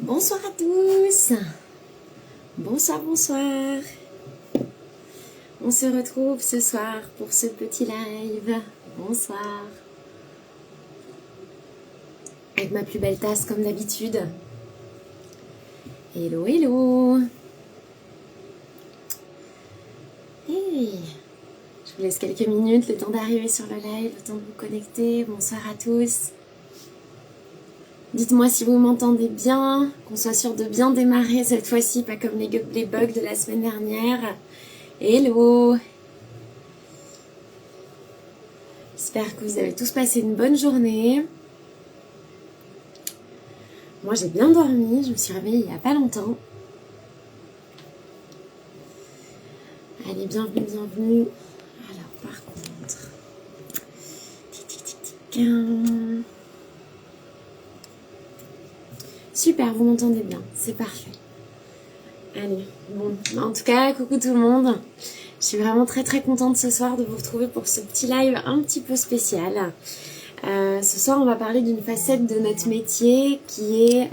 Bonsoir à tous. Bonsoir, bonsoir. On se retrouve ce soir pour ce petit live. Bonsoir. Avec ma plus belle tasse comme d'habitude. Hello, hello. Hey. Je vous laisse quelques minutes, le temps d'arriver sur le live, le temps de vous connecter. Bonsoir à tous. Dites-moi si vous m'entendez bien, qu'on soit sûr de bien démarrer cette fois-ci, pas comme les bugs de la semaine dernière. Hello. J'espère que vous avez tous passé une bonne journée. Moi, j'ai bien dormi. Je me suis réveillée il n'y a pas longtemps. Allez, bienvenue, bienvenue. Alors, par contre... Tic, tic, tic, tic. Super, vous m'entendez bien. C'est parfait. Allez, bon. En tout cas, coucou tout le monde. Je suis vraiment très très contente ce soir de vous retrouver pour ce petit live un petit peu spécial. Ce soir, on va parler d'une facette de notre métier qui est...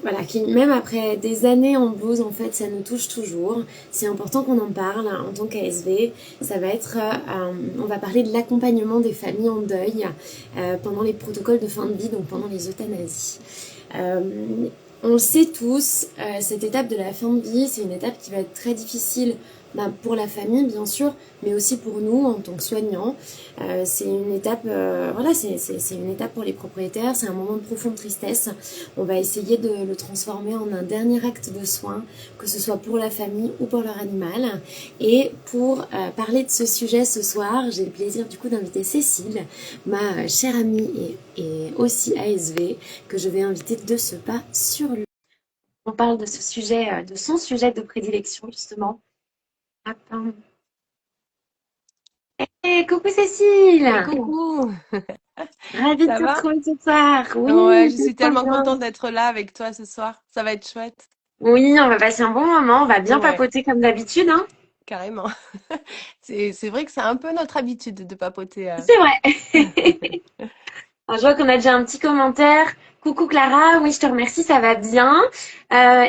Voilà, qui même après des années en pause, en fait, ça nous touche toujours. C'est important qu'on en parle en tant qu'ASV. Ça va être... on va parler de l'accompagnement des familles en deuil pendant les protocoles de fin de vie, donc pendant les euthanasies. On le sait tous, cette étape de la fin de vie, c'est une étape qui va être très difficile pour la famille, bien sûr, mais aussi pour nous en tant que soignants. C'est une étape, voilà, c'est une étape pour les propriétaires, c'est un moment de profonde tristesse. On va essayer de le transformer en un dernier acte de soin, que ce soit pour la famille ou pour leur animal. Et pour parler de ce sujet ce soir, j'ai le plaisir du coup d'inviter Cécile, ma chère amie et aussi ASV, que je vais inviter de ce pas sur lui. On parle de ce sujet, de son sujet de prédilection justement. Hop, hein. Hey, coucou Et Cécile! coucou, Ravie de ça te va? retrouver ce soir. Ouais, Oui, je c'est suis trop tellement bien. contente d'être là avec toi ce soir. Ça va être chouette. Oui, on va passer un bon moment, on va bien Ouais, papoter comme d'habitude, hein. carrément. C'est vrai que c'est un peu notre habitude de papoter. C'est vrai. Alors, je vois qu'on a déjà un petit commentaire. Coucou Clara, oui, je te remercie, ça va bien.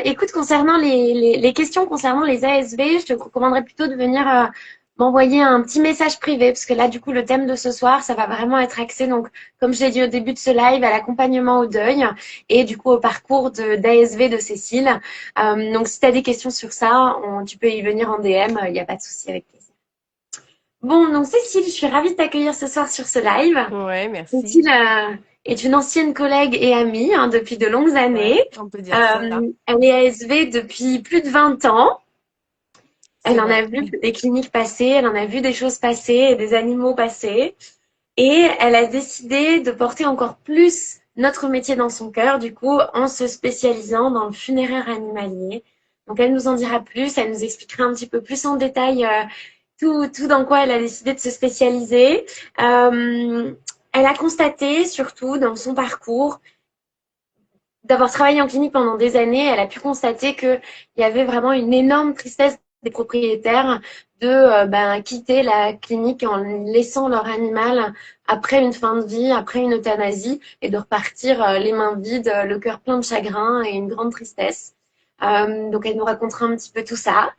Écoute, concernant les questions concernant les ASV, je te recommanderais plutôt de venir m'envoyer un petit message privé, parce que là, du coup, le thème de ce soir, ça va vraiment être axé, donc, comme je l'ai dit au début de ce live, à l'accompagnement au deuil et du coup au parcours d'ASV de Cécile. Donc, si tu as des questions sur ça, tu peux y venir en DM, il n'y a pas de souci, avec plaisir. Bon, donc Cécile, je suis ravie de t'accueillir ce soir sur ce live. Ouais, merci. Cécile est une ancienne collègue et amie depuis de longues Ouais, années. on peut dire ça là. Elle est ASV depuis plus de 20 ans. C'est Elle en vrai. a vu des cliniques passer, elle en a vu des choses passer et des animaux passer. Et elle a décidé de porter encore plus notre métier dans son cœur, du coup, en se spécialisant dans le funéraire animalier. Donc, elle nous en dira plus, elle nous expliquera un petit peu plus en détail tout dans quoi elle a décidé de se spécialiser. Elle a constaté, surtout dans son parcours, d'avoir travaillé en clinique pendant des années, elle a pu constater qu'il y avait vraiment une énorme tristesse des propriétaires de quitter la clinique en laissant leur animal après une fin de vie, après une euthanasie, et de repartir les mains vides, le cœur plein de chagrin et une grande tristesse. Donc elle nous racontera un petit peu tout ça.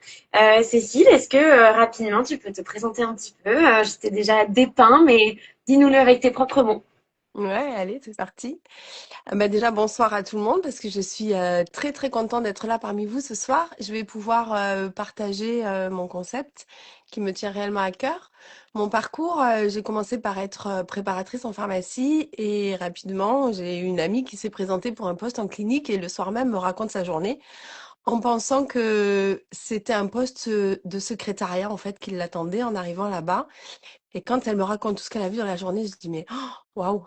Cécile, est-ce que rapidement tu peux te présenter un petit peu? Je t'ai déjà dépeint, mais dis-nous-le avec tes propres mots. Ouais, allez, c'est parti. Bah déjà, bonsoir à tout le monde parce que je suis très très contente d'être là parmi vous ce soir. Je vais pouvoir partager mon concept qui me tient réellement à cœur. Mon parcours, j'ai commencé par être préparatrice en pharmacie et rapidement, j'ai eu une amie qui s'est présentée pour un poste en clinique et le soir même me raconte sa journée en pensant que c'était un poste de secrétariat en fait qui l'attendait en arrivant là-bas. Et quand elle me raconte tout ce qu'elle a vu dans la journée, je dis mais oh, waouh!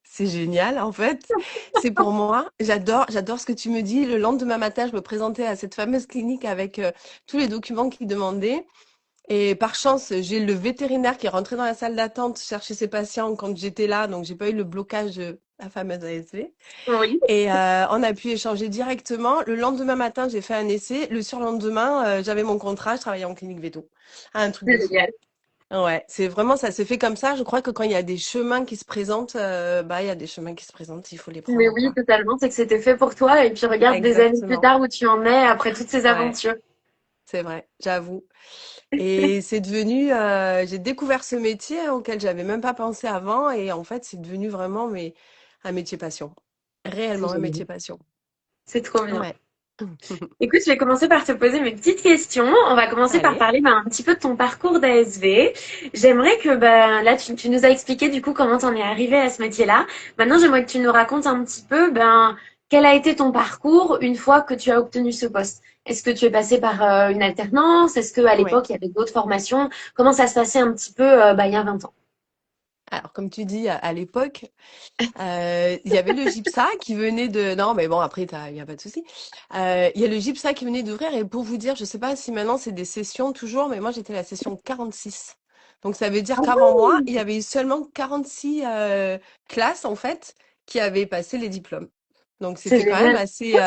C'est génial, en fait. C'est pour moi. J'adore ce que tu me dis. Le lendemain matin, je me présentais à cette fameuse clinique avec tous les documents qu'ils demandaient. Et par chance, j'ai le vétérinaire qui est rentré dans la salle d'attente chercher ses patients quand j'étais là. Donc, j'ai pas eu le blocage de la fameuse ASV. Oui, Et on a pu échanger directement. Le lendemain matin, j'ai fait un essai. Le surlendemain, j'avais mon contrat. Je travaillais en clinique veto. Ah, un truc de c'est fou. génial. Ouais, c'est vraiment ça s'est fait comme ça. Je crois que quand il y a des chemins qui se présentent, bah, il y a des chemins qui se présentent, il faut les Mais prendre, oui, quoi. totalement, c'est que c'était fait pour toi. Et puis regarde des années plus Exactement. tard où tu en es après toutes ces Ouais, aventures. c'est vrai, j'avoue. Et c'est devenu, j'ai découvert ce métier hein, auquel j'avais même pas pensé avant, et en fait, c'est devenu vraiment un métier passion. C'est Réellement un génial. métier passion. C'est trop bien. Ouais. Écoute, je vais commencer par te poser mes petites questions. On va commencer par Allez. parler un petit peu de ton parcours d'ASV. J'aimerais que là, tu nous as expliqué du coup comment t'en es arrivé à ce métier-là. Maintenant, j'aimerais que tu nous racontes un petit peu quel a été ton parcours une fois que tu as obtenu ce poste. Est-ce que tu es passé par une alternance? Est-ce qu'à Ouais. l'époque, il y avait d'autres formations? Comment ça se passait un petit peu il y a 20 ans? Alors, comme tu dis, à l'époque, il y avait le GIPSA qui venait de... Non, mais bon, après, il y a pas de souci. Il y a le GIPSA qui venait d'ouvrir et pour vous dire, je sais pas si maintenant c'est des sessions toujours, mais moi j'étais la session 46. Donc ça veut dire qu'avant moi, il y avait eu seulement 46 classes en fait qui avaient passé les diplômes. Donc C'est c'était quand même génial. assez...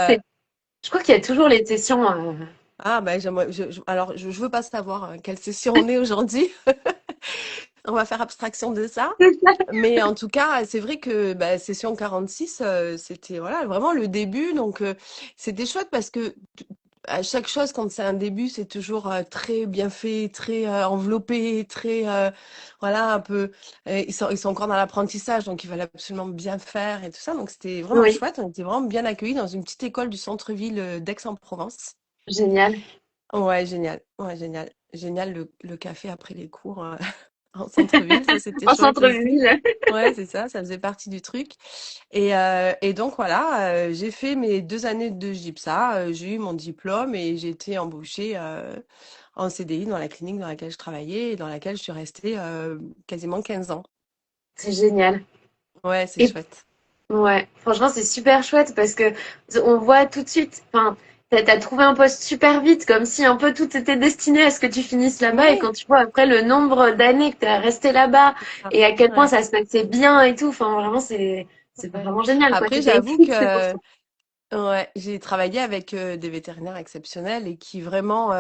Je crois qu'il y a toujours les sessions. Ah ben j'aimerais... alors je veux pas savoir quelle session on est aujourd'hui. On va faire abstraction de ça. Mais en tout cas, c'est vrai que bah, session 46, c'était voilà, vraiment le début. Donc, c'était chouette parce que à chaque chose, quand c'est un début, c'est toujours très bien fait, très enveloppé, très voilà, un peu. Ils sont encore dans l'apprentissage, donc il fallait absolument bien faire et tout ça. Donc, c'était vraiment Oui, chouette. On était vraiment bien accueillis dans une petite école du centre-ville d'Aix-en-Provence. génial. Ouais, génial. Ouais, génial. Génial le café après les cours en centre-ville, ça c'était En chouette aussi. centre-ville. Ouais, c'est ça faisait partie du truc. Et donc voilà, j'ai fait mes 2 années de GIPSA, j'ai eu mon diplôme et j'ai été embauchée en CDI dans la clinique dans laquelle je travaillais et dans laquelle je suis restée quasiment 15 ans. C'est génial. Ouais, c'est Et chouette. ouais, franchement, c'est super chouette parce que on voit tout de suite, enfin, t'as trouvé un poste super vite, comme si un peu tout était destiné à ce que tu finisses là-bas. Et Oui, quand tu vois après le nombre d'années que t'as resté là-bas c'est ça. et à quel point Ouais, ça se passait bien et tout, enfin, vraiment, c'est ouais. vraiment génial, quoi. Après, T'étais j'avoue éclipsé pour que ça. ouais, j'ai travaillé avec des vétérinaires exceptionnels et qui vraiment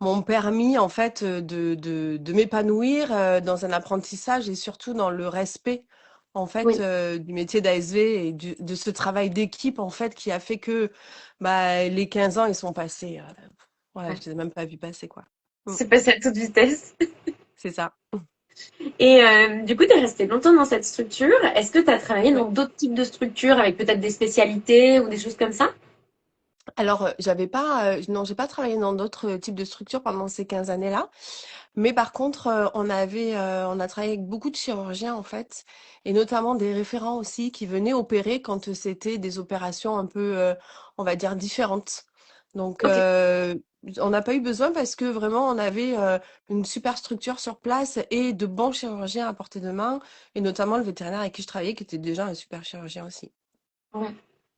m'ont permis en fait de m'épanouir dans un apprentissage et surtout dans le respect en fait Oui, du métier d'ASV et de ce travail d'équipe en fait qui a fait que bah, les 15 ans ils sont passés. Voilà, ouais. je les ai même pas vus passer quoi. Mm, C'est passé à toute vitesse. c'est ça. Et du coup, t'es resté longtemps dans cette structure. Est-ce que t'as travaillé Ouais. dans d'autres types de structures avec peut-être des spécialités ou des choses comme ça? Alors, j'avais pas, non, j'ai pas travaillé dans d'autres types de structures pendant ces 15 années-là. Mais par contre, on a travaillé avec beaucoup de chirurgiens en fait, et notamment des référents aussi qui venaient opérer quand c'était des opérations un peu, on va dire, différentes. Donc, Ok. on n'a pas eu besoin parce que vraiment, on avait une super structure sur place et de bons chirurgiens à portée de main, et notamment le vétérinaire avec qui je travaillais, qui était déjà un super chirurgien aussi. Ouais.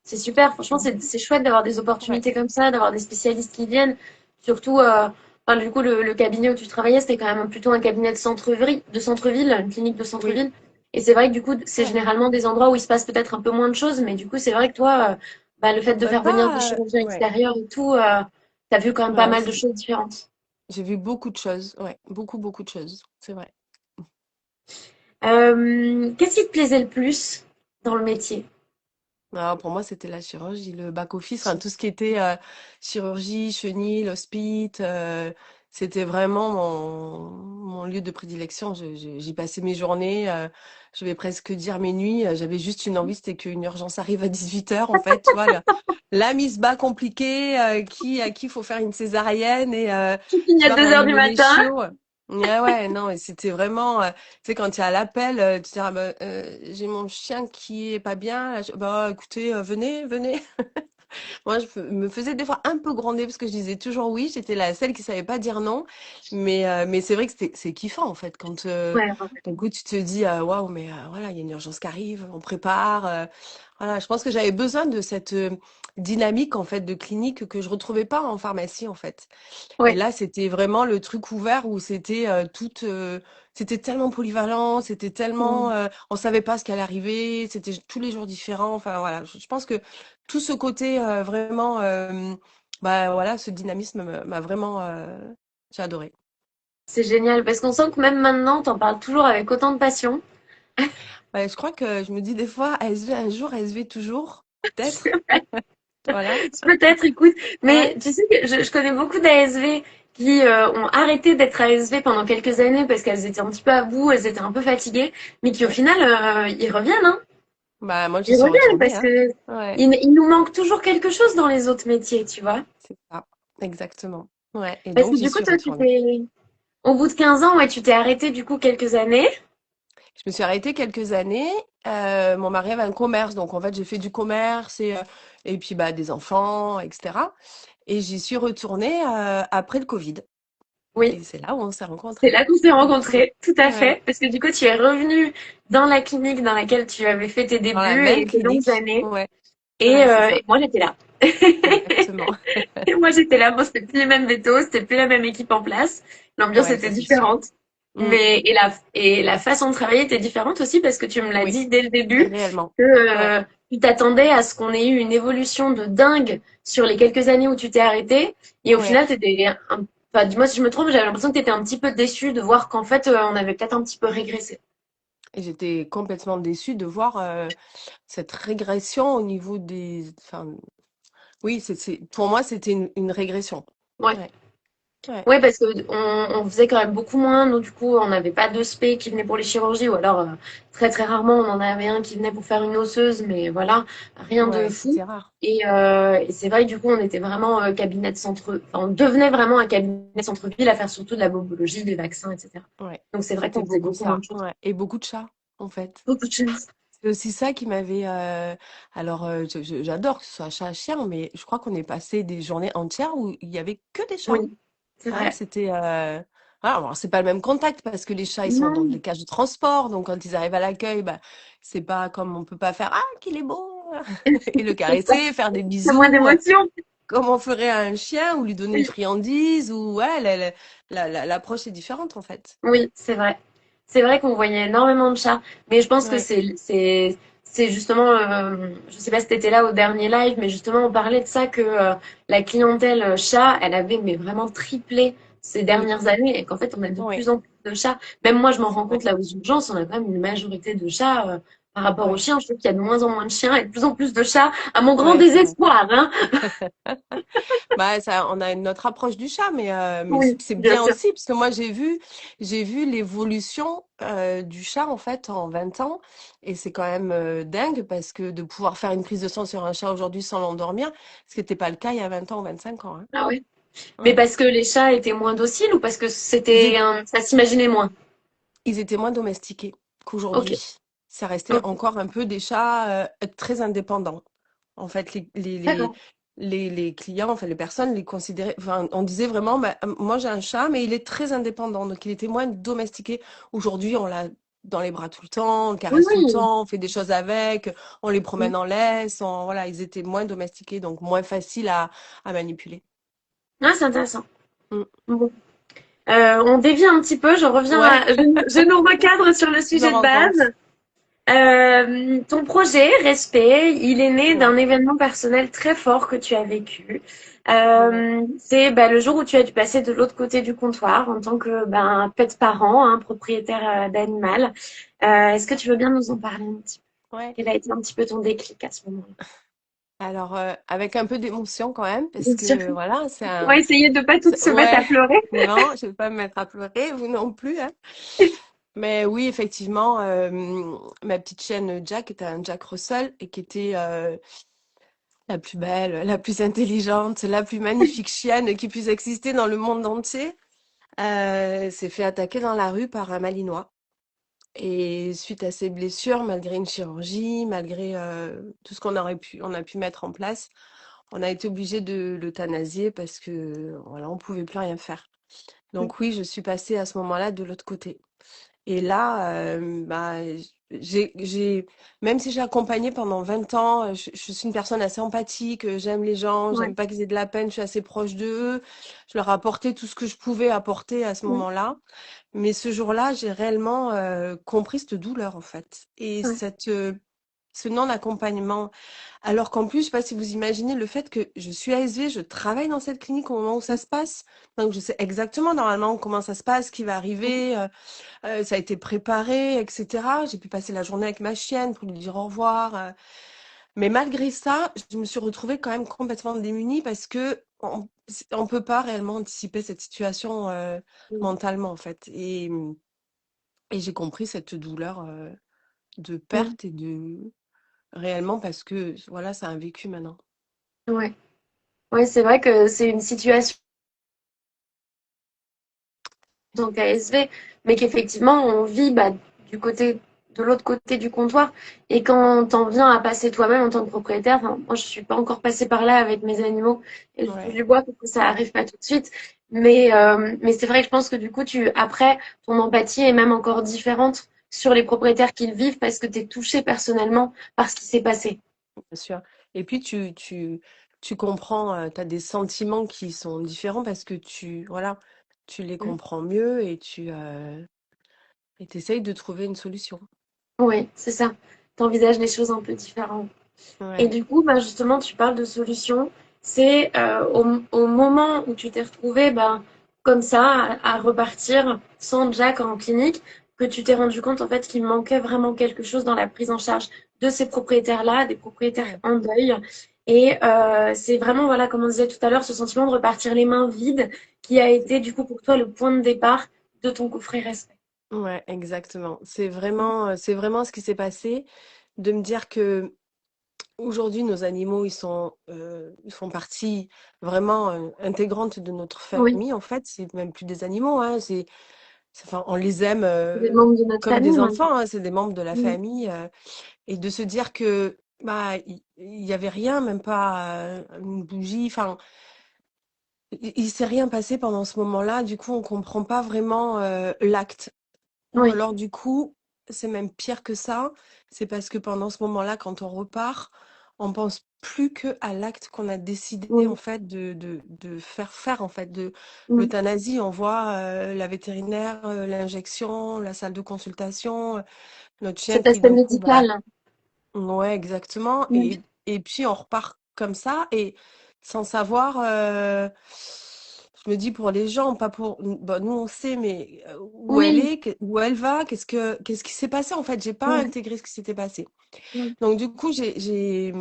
C'est super, franchement, Mhm. c'est chouette d'avoir des Ouais, opportunités comme ça, d'avoir des spécialistes qui viennent. Surtout, enfin, du coup, le cabinet où tu travaillais, c'était quand même plutôt un cabinet de centre-ville, une clinique de oui, centre-ville. Et c'est vrai que du coup, c'est ouais. généralement des endroits où il se passe peut-être un peu moins de choses, mais du coup, c'est vrai que toi, le fait de Même faire venir des pas, chirurgiens ouais, extérieurs et tout, t'as vu quand même pas ouais, mal de choses différentes. j'ai vu beaucoup de choses, ouais, beaucoup, beaucoup de choses, c'est vrai. Qu'est-ce qui te plaisait le plus dans le métier? Alors, pour moi, c'était la chirurgie, le back-office, enfin, tout ce qui était chirurgie, chenille, hospice, c'était vraiment mon lieu de prédilection. J'y passais mes journées, je vais presque dire mes nuits. J'avais juste une envie, c'était qu'une urgence arrive à 18 h, en fait, tu vois, la mise bas compliquée, à qui il faut faire une césarienne et, Tu finis tu à vois, 2 heures du réanimer les matin. chiots. Ouais, ouais, non, et c'était vraiment, tu sais, quand il y a l'appel, tu dis, ah, bah, j'ai mon chien qui est pas bien. Là, bah, écoutez, venez, venez. Moi, me faisais des fois un peu gronder parce que je disais toujours oui. J'étais la seule qui savait pas dire non. Mais c'est vrai que c'est kiffant, en fait, quand Ouais, d'un coup, tu te dis, waouh, mais voilà, il y a une urgence qui arrive, on prépare. Voilà, je pense que j'avais besoin de cette dynamique, en fait, de clinique que je retrouvais pas en pharmacie, en fait. Et ouais. là, c'était vraiment le truc ouvert où c'était c'était tellement polyvalent, c'était tellement, Mm. on savait pas ce qui allait arriver, c'était tous les jours différents. Enfin voilà, je pense que tout ce côté vraiment, bah voilà, ce dynamisme m'a vraiment, j'ai adoré. C'est génial parce qu'on sent que même maintenant, t'en parles toujours avec autant de passion. Ouais, je crois que je me dis des fois, ASV un jour, ASV toujours, peut-être. Voilà. Peut-être, écoute, mais Ouais, tu sais que je connais beaucoup d'ASV qui ont arrêté d'être ASV pendant quelques années parce qu'elles étaient un petit peu à bout, elles étaient un peu fatiguées, mais qui au ouais. final, ils reviennent, hein. Bah, moi, j'y Ils suis reviennent retournée, parce hein. que Ouais, il nous manque toujours quelque chose dans les autres métiers, tu vois. c'est ça. Exactement. Ouais, et Parce donc que j'y du coup, suis toi, tu retournée. t'es, au bout de 15 ans, ouais, tu t'es arrêté du coup quelques années. Je me suis arrêtée quelques années. Mon mari avait un commerce, donc en fait, j'ai fait du commerce et puis bah, des enfants, etc. Et j'y suis retournée après le Covid. Oui. Et c'est là où on s'est C'est rencontrés. là qu'on s'est rencontrés, tout à Ouais, fait. Parce que du coup, tu es revenu dans la clinique dans laquelle tu avais fait tes dans la débuts même et tes longues clinique. années. Ouais, Et, ouais, c'est euh, ça. et moi, j'étais là. Exactement. Et moi, j'étais là. Bon, c'était plus les mêmes vétos, c'était plus la même équipe en place. L'ambiance Ouais, était ça c'est sûr. différente. Mm, Et la façon de travailler était différente aussi parce que tu me l'as oui, dit dès le début réellement. que Ouais, tu t'attendais à ce qu'on ait eu une évolution de dingue sur les quelques années où tu t'es arrêté. Et au ouais. final, enfin, dis-moi si je me trompe, j'avais l'impression que tu étais un petit peu déçu de voir qu'en fait, on avait peut-être un petit peu régressé. Et j'étais complètement déçue de voir cette régression au niveau des. Enfin, oui, pour moi, c'était une régression. Ouais. Ouais, ouais, Ouais, parce que on faisait quand même beaucoup moins. Nous, du coup, on n'avait pas de spé qui venait pour les chirurgies, ou alors très très rarement, on en avait un qui venait pour faire une osseuse, mais voilà, rien de ouais, fou. c'était rare. Et c'est vrai que du coup, on était vraiment cabinet de centre, enfin, on devenait vraiment un cabinet de centre-ville à faire surtout de la bobologie, des vaccins, etc. Ouais, Donc c'est vrai qu'on c'était faisait beaucoup beaucoup moins ça. de choses. Ouais, et beaucoup de chats, en fait. Beaucoup de choses. C'est aussi ça qui m'avait. Alors, j'adore que ce soit chat, chien, mais je crois qu'on est passé des journées entières où il y avait que des chats. Oui, c'est Ouais, vrai. c'était. Voilà, alors, c'est pas le même contact parce que les chats, ils sont dans Non, des cages de transport. Donc, quand ils arrivent à l'accueil, bah, c'est pas comme on peut pas faire Ah, qu'il est beau! Et le c'est ça. caresser, faire des Il y a moins bisous, d'émotions. comme on ferait à un chien ou lui donner une Oui. friandise. Ou, ouais, l'approche est différente, en fait. Oui, c'est vrai. C'est vrai qu'on voyait énormément de chats, mais je pense que Ouais, c'est justement, je sais pas si t'étais là au dernier live, mais justement on parlait de ça que la clientèle chat, elle avait mais vraiment triplé ces oui, dernières années et qu'en fait on a de oui, plus en plus de chats. Même moi je m'en c'est rends vrai. compte là aux urgences, on a quand même une majorité de chats par rapport aux Ouais, chiens. Je trouve qu'il y a de moins en moins de chiens et de plus en plus de chats, à mon grand ouais, c'est vrai. désespoir, hein. Bah, ça, on a une autre approche du chat, mais Oui, c'est bien bien sûr. aussi, parce que moi, j'ai vu l'évolution du chat, en fait, en 20 ans. Et c'est quand même dingue, parce que de pouvoir faire une prise de sang sur un chat aujourd'hui sans l'endormir, ce qui n'était pas le cas il y a 20 ans ou 25 ans, hein. Ah ouais. Mais Ouais. parce que les chats étaient moins dociles ou parce que Ils, é- ça s'imaginait moins? ils étaient moins domestiqués Ok, qu'aujourd'hui. Ça restait ok, encore un peu des chats très indépendants. En fait, d'accord. les clients, enfin les personnes les considéraient, enfin, on disait vraiment, bah, moi j'ai un chat, mais il est très indépendant, donc il était moins domestiqué. Aujourd'hui, on l'a dans les bras tout le temps, on le Oui, caresse tout le oui. temps, on fait des choses avec, on les Mm. promène en laisse, voilà, ils étaient moins domestiqués, donc moins faciles à manipuler. Ah, c'est intéressant. Mm. Bon. On dévie un petit peu, Ouais, je nous recadre sur le je me sujet de rends compte. base. Ton projet, Respect, il est né d'un Ouais, événement personnel très fort que tu as vécu. ouais. C'est bah, le jour où tu as dû passer de l'autre côté du comptoir en tant que ben, pet parent, hein, propriétaire d'animal. Est-ce que tu veux bien nous en parler un petit peu? Ouais. Quel a été un petit peu ton déclic à ce moment-là? Alors, avec un peu d'émotion quand même, parce Bien sûr. que voilà, On va essayer de pas toutes se mettre Ouais, à pleurer. non, je vais pas me mettre à pleurer, vous non plus, hein. Mais oui, effectivement, ma petite chienne Jack était un Jack Russell et qui était la plus belle, la plus intelligente, la plus magnifique chienne qui puisse exister dans le monde entier. S'est fait attaquer dans la rue par un Malinois. Et suite à ses blessures, malgré une chirurgie, malgré tout ce on a pu mettre en place, on a été obligé de l'euthanasier parce que voilà, on pouvait plus rien faire. Donc oui, je suis passée à ce moment-là de l'autre côté. Et là, bah, j'ai, même si j'ai accompagné pendant 20 ans, je suis une personne assez empathique, j'aime les gens, Ouais. j'aime pas qu'ils aient de la peine, je suis assez proche d'eux. Je leur ai apporté tout ce que je pouvais apporter à ce Ouais. moment-là. Mais ce jour-là, j'ai réellement compris cette douleur, en fait. Et Ouais. ce non-accompagnement. Alors qu'en plus, je sais pas si vous imaginez le fait que je suis ASV, je travaille dans cette clinique au moment où ça se passe. Donc, je sais exactement normalement comment ça se passe, ce qui va arriver. Ça a été préparé, etc. J'ai pu passer la journée avec ma chienne pour lui dire au revoir. Mais malgré ça, je me suis retrouvée quand même complètement démunie parce que on peut pas réellement anticiper cette situation mentalement en fait. Et j'ai compris cette douleur de Mm. perte et de réellement parce que voilà, c'est un vécu maintenant. Ouais. Ouais, c'est vrai que c'est une situation en tant qu'ASV, mais qu'effectivement, on vit bah, du côté, de l'autre côté du comptoir. Et quand t'en viens à passer toi-même en tant que propriétaire, enfin, moi, je suis pas encore passée par là avec mes animaux, et je touche Ouais, du bois parce que ça arrive pas tout de suite. Mais c'est vrai que je pense que du coup, après, ton empathie est même encore différente sur les propriétaires qui le vivent parce que tu es touché personnellement par ce qui s'est passé. bien sûr. Et puis tu comprends, tu as des sentiments qui sont différents parce que voilà, tu les Mm. comprends mieux et t'essayes de trouver une solution. Oui, c'est ça. Tu envisages les choses un peu différemment. Et Ouais, du coup, bah, justement, tu parles de solution. C'est au moment où tu t'es retrouvé bah, comme ça, à repartir sans Jack en clinique, que tu t'es rendu compte en fait qu'il manquait vraiment quelque chose dans la prise en charge de ces propriétaires-là, des propriétaires ouais. en deuil. Et c'est vraiment, voilà, comme on disait tout à l'heure, ce sentiment de repartir les mains vides qui a été du coup pour toi le point de départ de ton coffret respect. Ouais, exactement. C'est vraiment ce qui s'est passé, de me dire que aujourd'hui nos animaux, ils font partie vraiment intégrante de notre Oui, famille. En fait, c'est même plus des animaux, hein, enfin, on les aime c'est des membres de notre comme famille des maintenant. enfants, hein, c'est des membres de la Mm. famille. Et de se dire que bah il y avait rien, même pas une bougie. Enfin, il s'est rien passé pendant ce moment-là. Du coup, on comprend pas vraiment l'acte. Ou Oui. alors, du coup, c'est même pire que ça. C'est parce que pendant ce moment-là, quand on repart, on pense plus que à l'acte qu'on a décidé, en Oui. fait, de faire, en fait, de Mm. l'euthanasie. On voit la vétérinaire, l'injection, la salle de consultation, notre chien Cet qui, aspect d'un coup, bah, médical. ouais, exactement. Mm. Et puis, on repart comme ça et sans savoir. Je me dis pour les gens, pas pour. Bon, nous, on sait, mais où elle Oui. est, où elle va, qu'est-ce qui s'est passé en fait? J'ai pas Ouais. intégré ce qui s'était passé. Ouais. Donc, du coup, j'ai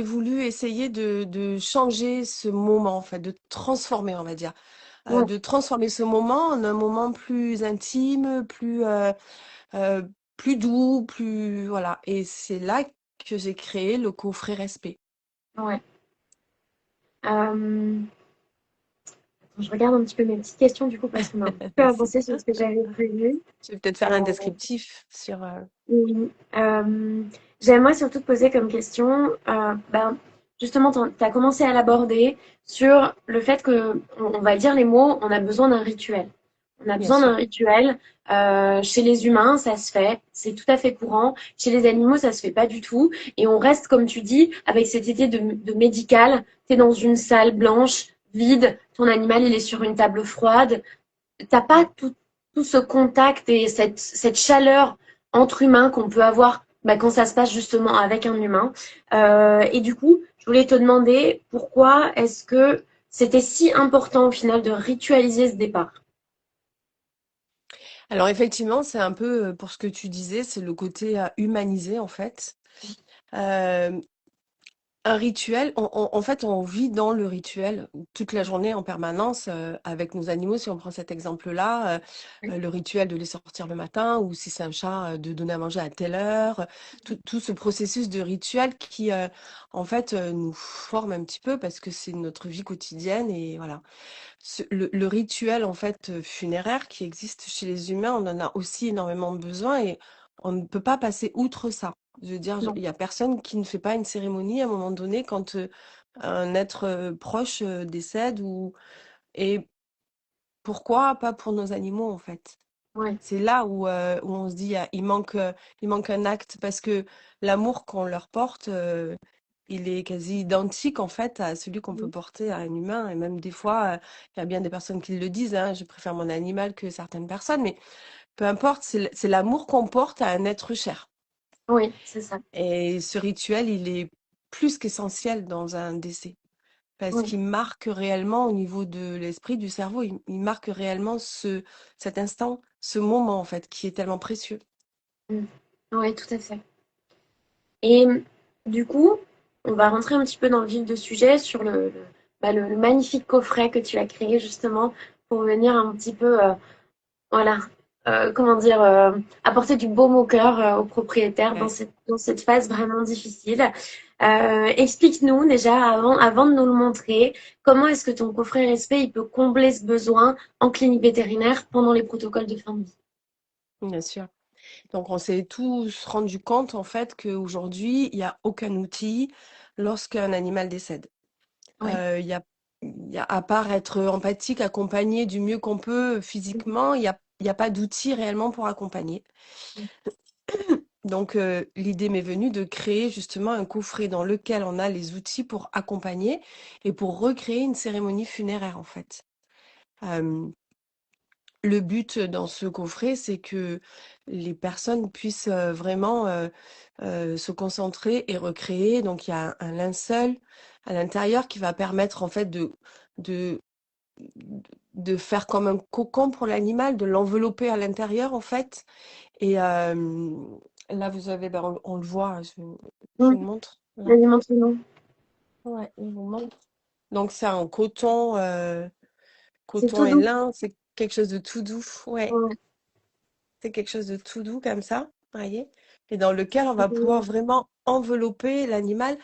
voulu essayer de changer ce moment, en fait, de transformer, on va dire. Ouais. De transformer ce moment en un moment plus intime, Heu, plus doux, plus voilà et c'est là que j'ai créé le coffret respect. Ouais. Je regarde un petit peu mes petites questions du coup parce qu'on a un petit peu Vas-y. avancé sur ce que j'avais prévu. Je vais peut-être faire un Euh, descriptif sur. oui. J'aimerais surtout te poser comme question, ben, justement, tu as commencé à l'aborder sur le fait que, on va dire les mots, on a besoin d'un rituel. On a Bien besoin d'un sûr. rituel. Chez les humains, ça se fait, c'est tout à fait courant. Chez les animaux, ça se fait pas du tout. Et on reste, comme tu dis, avec cette idée de médical. Tu es dans une salle blanche, vide, ton animal, il est sur une table froide. T'as pas Ouais. tout ce contact et cette chaleur entre humains qu'on peut avoir bah, quand ça se passe justement avec un humain. Et du coup, je voulais te demander pourquoi est-ce que c'était si important au final de ritualiser ce départ. Alors effectivement, c'est un peu, pour ce que tu disais, c'est le côté, humanisé en fait. Hem Un rituel, en fait, on vit dans le rituel toute la journée en permanence avec nos animaux. Si on prend cet exemple-là, le rituel de les sortir le matin, ou si c'est un chat, de donner à manger à telle heure. Tout ce processus de rituel qui, en fait, nous forme un petit peu parce que c'est notre vie quotidienne et voilà. Le rituel, en fait, funéraire qui existe chez les humains, on en a aussi énormément besoin et on ne peut pas passer outre ça. Je veux dire, Non, il y a personne qui ne fait pas une cérémonie à un moment donné quand, un être, proche, décède et pourquoi pas pour nos animaux, en fait? ouais, C'est là où on se dit: «Ah, il manque un acte» parce que l'amour qu'on leur porte, il est quasi identique, en fait, à celui qu'on peut porter à un humain et même des fois, il y a bien des personnes qui le disent, hein: «Je préfère mon animal que certaines personnes», mais peu importe, c'est l'amour qu'on porte à un être cher. Oui, c'est ça. Et ce rituel, il est plus qu'essentiel dans un décès. Parce Oui. qu'il marque réellement au niveau de l'esprit, du cerveau, il marque réellement cet instant, ce moment en fait, qui est tellement précieux. Mm. Oui, tout à fait. Et du coup, on va rentrer un petit peu dans le vif du sujet sur le magnifique coffret que tu as créé justement pour venir un petit peu, voilà, comment dire, apporter du baume au cœur aux propriétaires Ouais. dans cette phase vraiment difficile. Explique-nous déjà, avant de nous le montrer, comment est-ce que ton coffret respect il peut combler ce besoin en clinique vétérinaire pendant les protocoles de fin de vie? Bien sûr. Donc on s'est tous rendu compte en fait qu'aujourd'hui, il n'y a aucun outil lorsqu'un animal décède. Oui. À part être empathique, accompagner du mieux qu'on peut physiquement, il y a pas d'outil réellement pour accompagner. Donc, l'idée m'est venue de créer justement un coffret dans lequel on a les outils pour accompagner et pour recréer une cérémonie funéraire, en fait. Hem, le but dans ce coffret, c'est que les personnes puissent, vraiment, se concentrer et recréer. Donc il y a un linceul à l'intérieur qui va permettre en fait de de faire comme un cocon pour l'animal, de l'envelopper à l'intérieur, en fait. Et là, vous avez, ben, on le voit, je Mm. vous le montre, là. Vas-y, montre-nous. Ouais, je vous montre. Donc, c'est en coton, C'est coton tout et doux. lin, c'est quelque chose de tout doux. Ouais, Ouais. c'est quelque chose de tout doux comme ça, voyez? Et dans lequel on va pouvoir Mm. vraiment envelopper l'animal,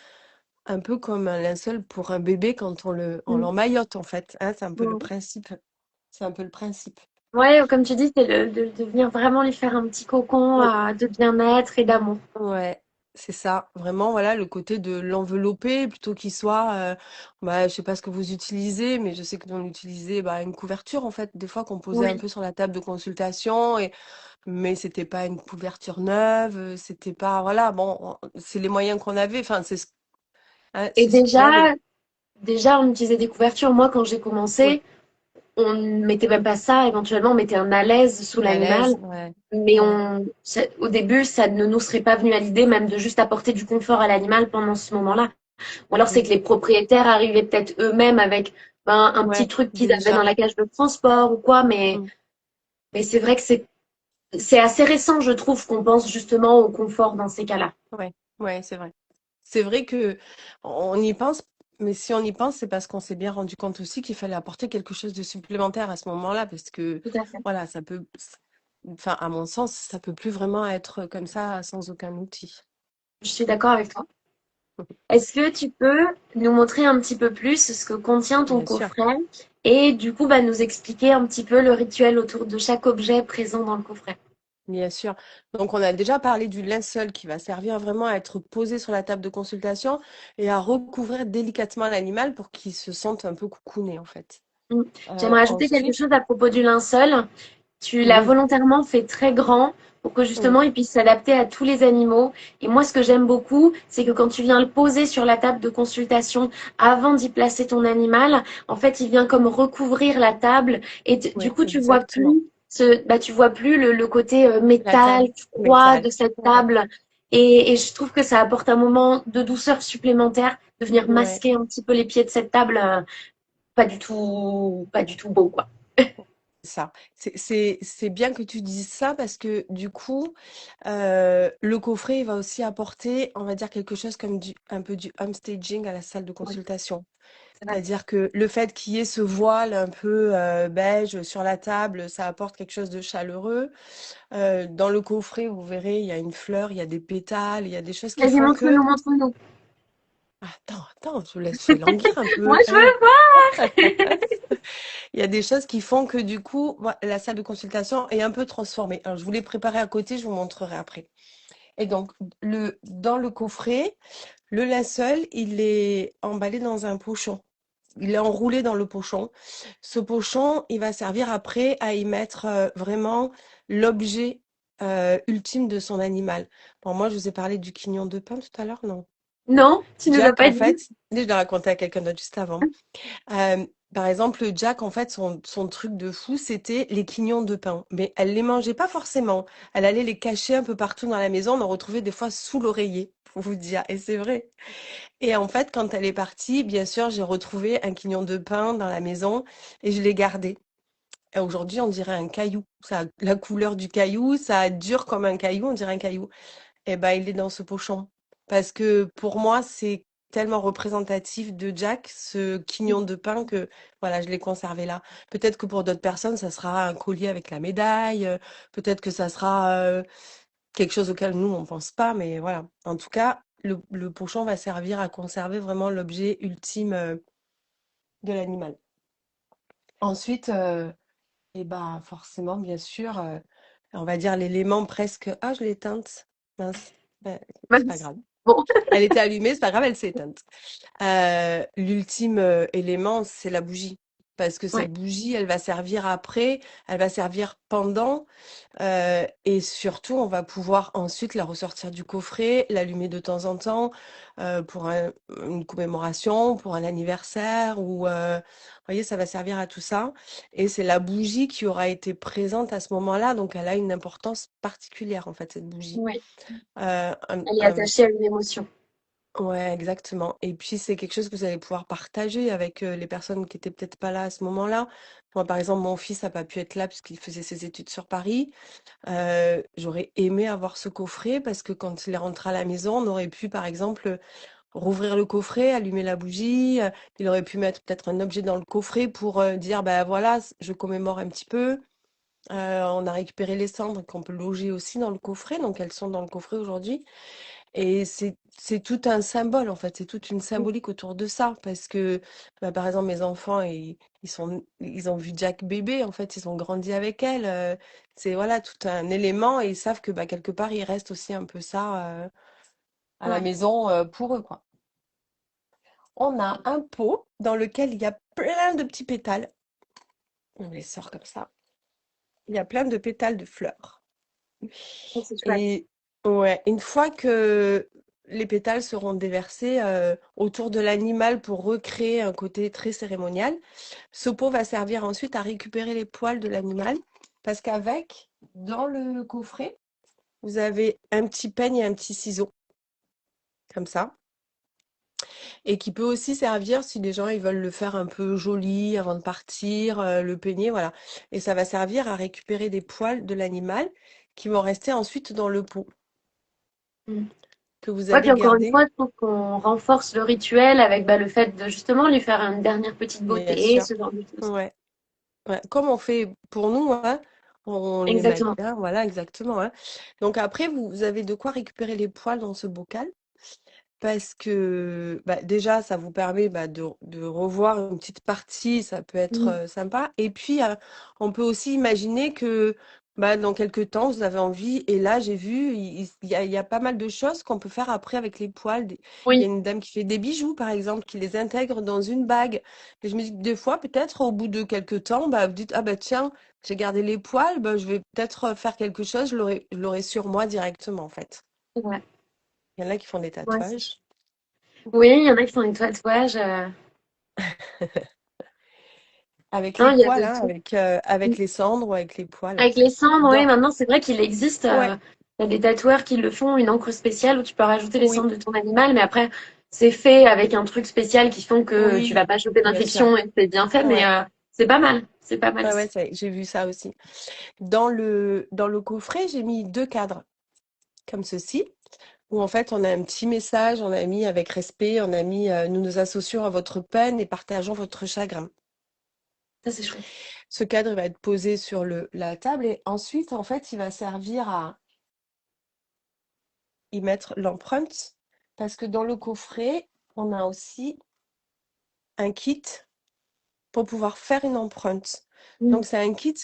un peu comme un linceul pour un bébé quand on Mm. l'emmaillote, en fait, hein, c'est un peu le Ouais. principe. C'est un peu le principe. Ouais, comme tu dis, c'est de venir vraiment lui faire un petit cocon Oui. de bien-être et d'amour. Ouais, c'est ça. Vraiment, voilà, le côté de l'envelopper plutôt qu'il soit, bah, je sais pas ce que vous utilisez, mais je sais que nous on utilisait bah, une couverture en fait, des fois qu'on posait un Oui. peu sur la table de consultation, mais c'était pas une couverture neuve, c'était pas, voilà, bon, c'est les moyens qu'on avait, enfin, hein, Et c'est ce qu'il y avait. déjà, on utilisait des couvertures. Moi, quand j'ai Oui, commencé, on ne mettait même pas ça. Éventuellement, on mettait un à l'aise sous à l'animal. l'aise, ouais, Mais ouais, au début, ça ne nous serait pas venu à l'idée même de juste apporter du confort à l'animal pendant ce moment-là. Ou alors, c'est mm, que les propriétaires arrivaient peut-être eux-mêmes avec ben, un petit ouais, truc qu'ils avaient dans déjà, la cage de transport ou quoi. mm, Mais c'est vrai que c'est assez récent, je trouve, qu'on pense justement au confort dans ces cas-là. ouais, ouais, c'est vrai. C'est vrai que on y pense, mais si on y pense, c'est parce qu'on s'est bien rendu compte aussi qu'il fallait apporter quelque chose de supplémentaire à ce moment-là, parce que Tout à fait. voilà, enfin, à mon sens, ça peut plus vraiment être comme ça sans aucun outil. Je suis d'accord avec toi. Est-ce que tu peux nous montrer un petit peu plus ce que contient ton Bien sûr, coffret et du coup bah, nous expliquer un petit peu le rituel autour de chaque objet présent dans le coffret? bien sûr. Donc, on a déjà parlé du linceul qui va servir vraiment à être posé sur la table de consultation et à recouvrir délicatement l'animal pour qu'il se sente un peu coucouné, en fait. Mm. J'aimerais ajouter quelque Ensuite, chose à propos du linceul. Tu l'as oui, volontairement fait très grand pour que oui, justement il puisse s'adapter à tous les animaux. Et moi, ce que j'aime beaucoup, c'est que quand tu viens le poser sur la table de consultation avant d'y placer ton animal, en fait, il vient comme recouvrir la table et du oui, coup, exactement. tu vois plus le côté La métal, taille, froid métal. de cette Ouais, table. Et je trouve que ça apporte un moment de douceur supplémentaire de venir ouais. masquer un petit peu les pieds de cette table, pas du tout beau, quoi. Ça. C'est bien que tu dises ça parce que du coup, le coffret il va aussi apporter, on va dire, quelque chose comme un peu du homestaging à la salle de Ouais, consultation. c'est vrai. C'est-à-dire que le fait qu'il y ait ce voile un peu beige sur la table, ça apporte quelque chose de chaleureux. Dans le coffret, vous verrez, il y a une fleur, il y a des pétales, il y a des choses qui Vas-y, font que... montre-nous, montre-nous. Attends, je vous laisse fais languir un Moi, peu, je hein. veux voir. Il y a des choses qui font que du coup, la salle de consultation est un peu transformée. Alors, je vous l'ai préparé à côté, je vous montrerai après. Et donc, dans le coffret, le linceul, il est emballé dans un pochon. Il est enroulé dans le pochon. Ce pochon, il va servir après à y mettre vraiment l'objet ultime de son animal. Bon, moi, je vous ai parlé du quignon de pain tout à l'heure, non? Non, tu nous as Jack, pas en dit. fait, je l'ai raconté à quelqu'un d'autre juste avant. Par exemple, Jack, en fait, son truc de fou, c'était les quignons de pain. Mais elle les mangeait pas forcément. Elle allait les cacher un peu partout dans la maison. On en retrouvait des fois sous l'oreiller, pour vous dire. Et c'est vrai. Et en fait, quand elle est partie, bien sûr, j'ai retrouvé un quignon de pain dans la maison et je l'ai gardé. Et aujourd'hui, on dirait un caillou. Ça a la couleur du caillou, ça dure comme un caillou, on dirait un caillou. Eh ben, il est dans ce pochon. Parce que pour moi, c'est tellement représentatif de Jack, ce quignon de pain, que voilà, je l'ai conservé là. Peut-être que pour d'autres personnes, ça sera un collier avec la médaille, peut-être que ça sera quelque chose auquel nous, on pense pas, mais voilà. En tout cas, le pochon va servir à conserver vraiment l'objet ultime de l'animal. Ensuite, et ben forcément, bien sûr, on va dire l'élément presque. Ah, je l'ai éteinte. Mince. C'est pas Mince. grave. Bon, Elle était allumée, c'est pas grave, elle s'est éteinte. L'ultime élément, c'est la bougie. Parce que ouais, cette bougie, elle va servir après, elle va servir pendant, et surtout, on va pouvoir ensuite la ressortir du coffret, l'allumer de temps en temps pour une commémoration, pour un anniversaire, ou vous voyez, ça va servir à tout ça. Et c'est la bougie qui aura été présente à ce moment-là, donc elle a une importance particulière en fait, cette bougie. ouais. Euh, un- Elle est un- attachée à une émotion. Ouais, exactement. Et puis, c'est quelque chose que vous allez pouvoir partager avec les personnes qui étaient peut-être pas là à ce moment-là. Moi, par exemple, mon fils n'a pas pu être là puisqu'il faisait ses études sur Paris. J'aurais aimé avoir ce coffret parce que quand il est rentré à la maison, on aurait pu, par exemple, rouvrir le coffret, allumer la bougie. Il aurait pu mettre peut-être un objet dans le coffret pour dire, bah voilà, je commémore un petit peu. On a récupéré les cendres qu'on peut loger aussi dans le coffret, donc elles sont dans le coffret aujourd'hui. Et c'est tout un symbole, en fait, c'est toute une Mm. symbolique autour de ça, parce que, bah, par exemple, mes enfants, ils ont vu Jack bébé, en fait, ils ont grandi avec elle. C'est voilà tout un élément, et ils savent que bah, quelque part, il reste aussi un peu ça à la Ouais, maison pour eux, quoi. On a un pot dans lequel il y a plein de petits pétales. On les sort comme ça. Il y a plein de pétales de fleurs. ça, c'est chouette. Et ouais, une fois que les pétales seront déversés autour de l'animal pour recréer un côté très cérémonial, ce pot va servir ensuite à récupérer les poils de l'animal. Parce qu'avec, dans le coffret, vous avez un petit peigne et un petit ciseau, comme ça. Et qui peut aussi servir si les gens ils veulent le faire un peu joli avant de partir, le peigner, voilà. Et ça va servir à récupérer des poils de l'animal qui vont rester ensuite dans le pot Mm. que vous Ouais, puis avez encore une gardé. fois, je trouve qu'on renforce le rituel avec bah, le fait de justement lui faire une dernière petite Bien beauté, sûr. ce genre de choses. Ouais, ouais. Comme on fait pour nous, hein, on les met Exactement. bien, voilà, exactement, hein. Donc après, vous avez de quoi récupérer les poils dans ce bocal. Parce que bah, déjà, ça vous permet bah, de revoir une petite partie, ça peut être Mm. sympa. Et puis, on peut aussi imaginer que bah, dans quelques temps, vous avez envie, et là, j'ai vu, il y a pas mal de choses qu'on peut faire après avec les poils. Il y a Oui, une dame qui fait des bijoux, par exemple, qui les intègre dans une bague. Et je me dis que des fois, peut-être, au bout de quelques temps, bah, vous dites, ah bah tiens, j'ai gardé les poils, bah, je vais peut-être faire quelque chose, je l'aurai sur moi directement, en fait. c'est vrai. Il y en a qui font des Ouais. tatouages. Oui, il y en a qui font des tatouages. Avec Non, les il y a poils, de hein, tout. avec les cendres ou avec les poils. Avec les cendres, oui, Dans... maintenant c'est vrai qu'il existe Ouais, il y a des tatoueurs qui le font, une encre spéciale où tu peux rajouter les oui, cendres de ton animal, mais après c'est fait avec un truc spécial qui font que tu oui, vas pas choper bien sûr. d'infection et c'est bien fait, mais Ouais, c'est pas mal, c'est pas mal. ouais, ouais, j'ai vu ça aussi. Dans le coffret, j'ai mis deux cadres comme ceci, où en fait on a un petit message, on a mis avec respect, on a mis nous nous associons à votre peine et partageons votre chagrin. Ça c'est chouette. Ce cadre il va être posé sur la table et ensuite en fait il va servir à y mettre l'empreinte parce que dans le coffret, on a aussi un kit pour pouvoir faire une empreinte. Mm. Donc c'est un kit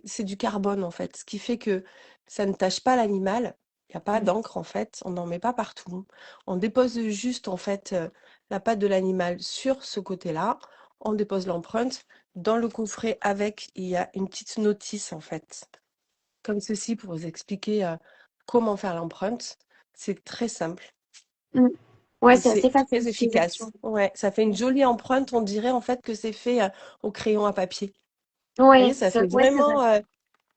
c'est du carbone en fait, ce qui fait que ça ne tache pas l'animal. Il n'y a pas Mm. d'encre en fait, on n'en met pas partout. On dépose juste en fait la patte de l'animal sur ce côté-là. On dépose l'empreinte. Dans le coffret avec, il y a une petite notice en fait, comme ceci pour vous expliquer comment faire l'empreinte. C'est très simple. Mm. Ouais, et c'est c'est assez facile très d'utilisation. efficace. Ouais, ça fait une jolie empreinte. On dirait en fait que c'est fait au crayon à papier. Vous voyez, Ouais, ça fait ouais, c'est vrai. vraiment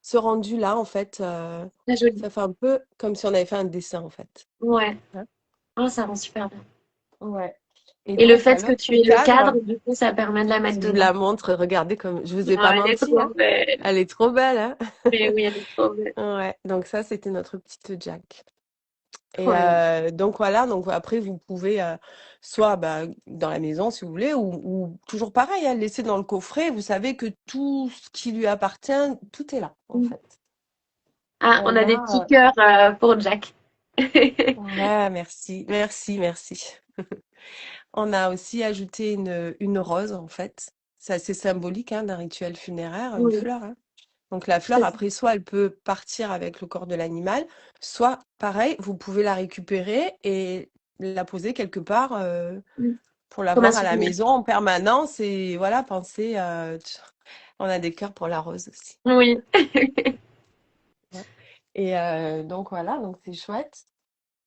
ce rendu-là, en fait. Très joli. Ça fait un peu comme si on avait fait un dessin, en fait. Ouais. Hein. Oh, ça rend super bien. Ouais. Et Et le donc, fait que l'autre tu aies le cadre, cadre, du coup, ça permet de la mettre je vous dedans. la montre. Regardez comme je vous ai pas Ouais, elle est menti, trop hein. belle. Elle est trop belle, hein. Mais oui, elle est trop belle. Ouais. Donc ça, c'était notre petite Jack. Et Trop bien. donc voilà, donc après vous pouvez soit bah, dans la maison si vous voulez, ou toujours pareil, hein, laisser dans le coffret. Vous savez que tout ce qui lui appartient, tout est là en fait. Ah, on On a des petits a, cœurs pour Jack. ouais, merci, merci, merci. On a aussi ajouté une rose en fait. C'est assez symbolique hein, d'un rituel funéraire, une Oui, fleur, hein. Donc la fleur, c'est ça. après, soit elle peut partir avec le corps de l'animal, soit pareil, vous pouvez la récupérer et la poser quelque part. Mm. Pour Comme un l'avoir à la souvenir. maison en permanence et voilà, penser, on a des cœurs pour la rose aussi. Oui. Ouais. Et donc voilà, donc c'est chouette.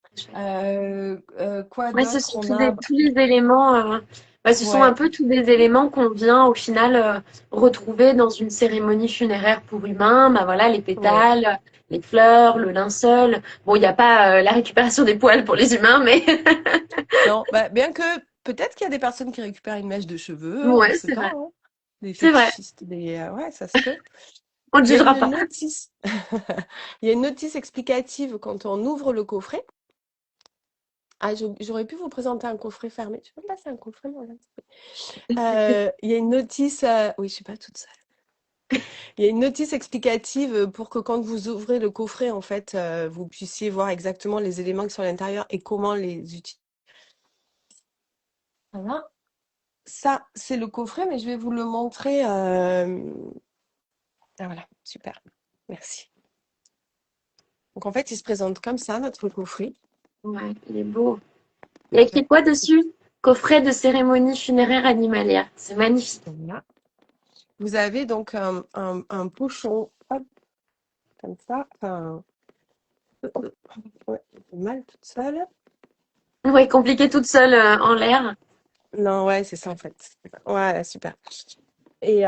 Très chouette. Quoi Ouais, ce d'autre? sont On a, tous les éléments, ce sont un ouais, peu tous des éléments qu'on vient au final retrouver dans une cérémonie funéraire pour humains. Bah voilà, les ouais. pétales, les fleurs, le linceul. Bon, il n'y a pas la récupération des poils pour les humains, mais Non, bah, bien que peut-être qu'il y a des personnes qui récupèrent une mèche de cheveux, on ne ouais, sait c'est pas, vrai. hein. Des C'est vrai. fétichistes, ouais, ça se peut. On ne Il y a jugera une pas. notice, il y a une notice explicative quand on ouvre le coffret. Ah, j'aurais pu vous présenter un coffret fermé. Tu peux me passer un coffret, moi, là? Il y a une notice, oui, je suis pas toute seule. Il y a une notice explicative pour que quand vous ouvrez le coffret, en fait, vous puissiez voir exactement les éléments qui sont à l'intérieur et comment les utiliser. Voilà. Ça, c'est le coffret, mais je vais vous le montrer. Ah voilà, super. Merci. Donc en fait, il se présente comme ça, notre coffret. Ouais, il est beau. Il y a écrit Ouais. quoi dessus? Coffret de cérémonie funéraire animalière. C'est magnifique. Voilà. Vous avez donc un pochon, hop, comme ça. Enfin, ouais, mal toute seule. Ouais, compliquée toute seule en l'air. Non, ouais, c'est ça en fait. Ouais, super. Et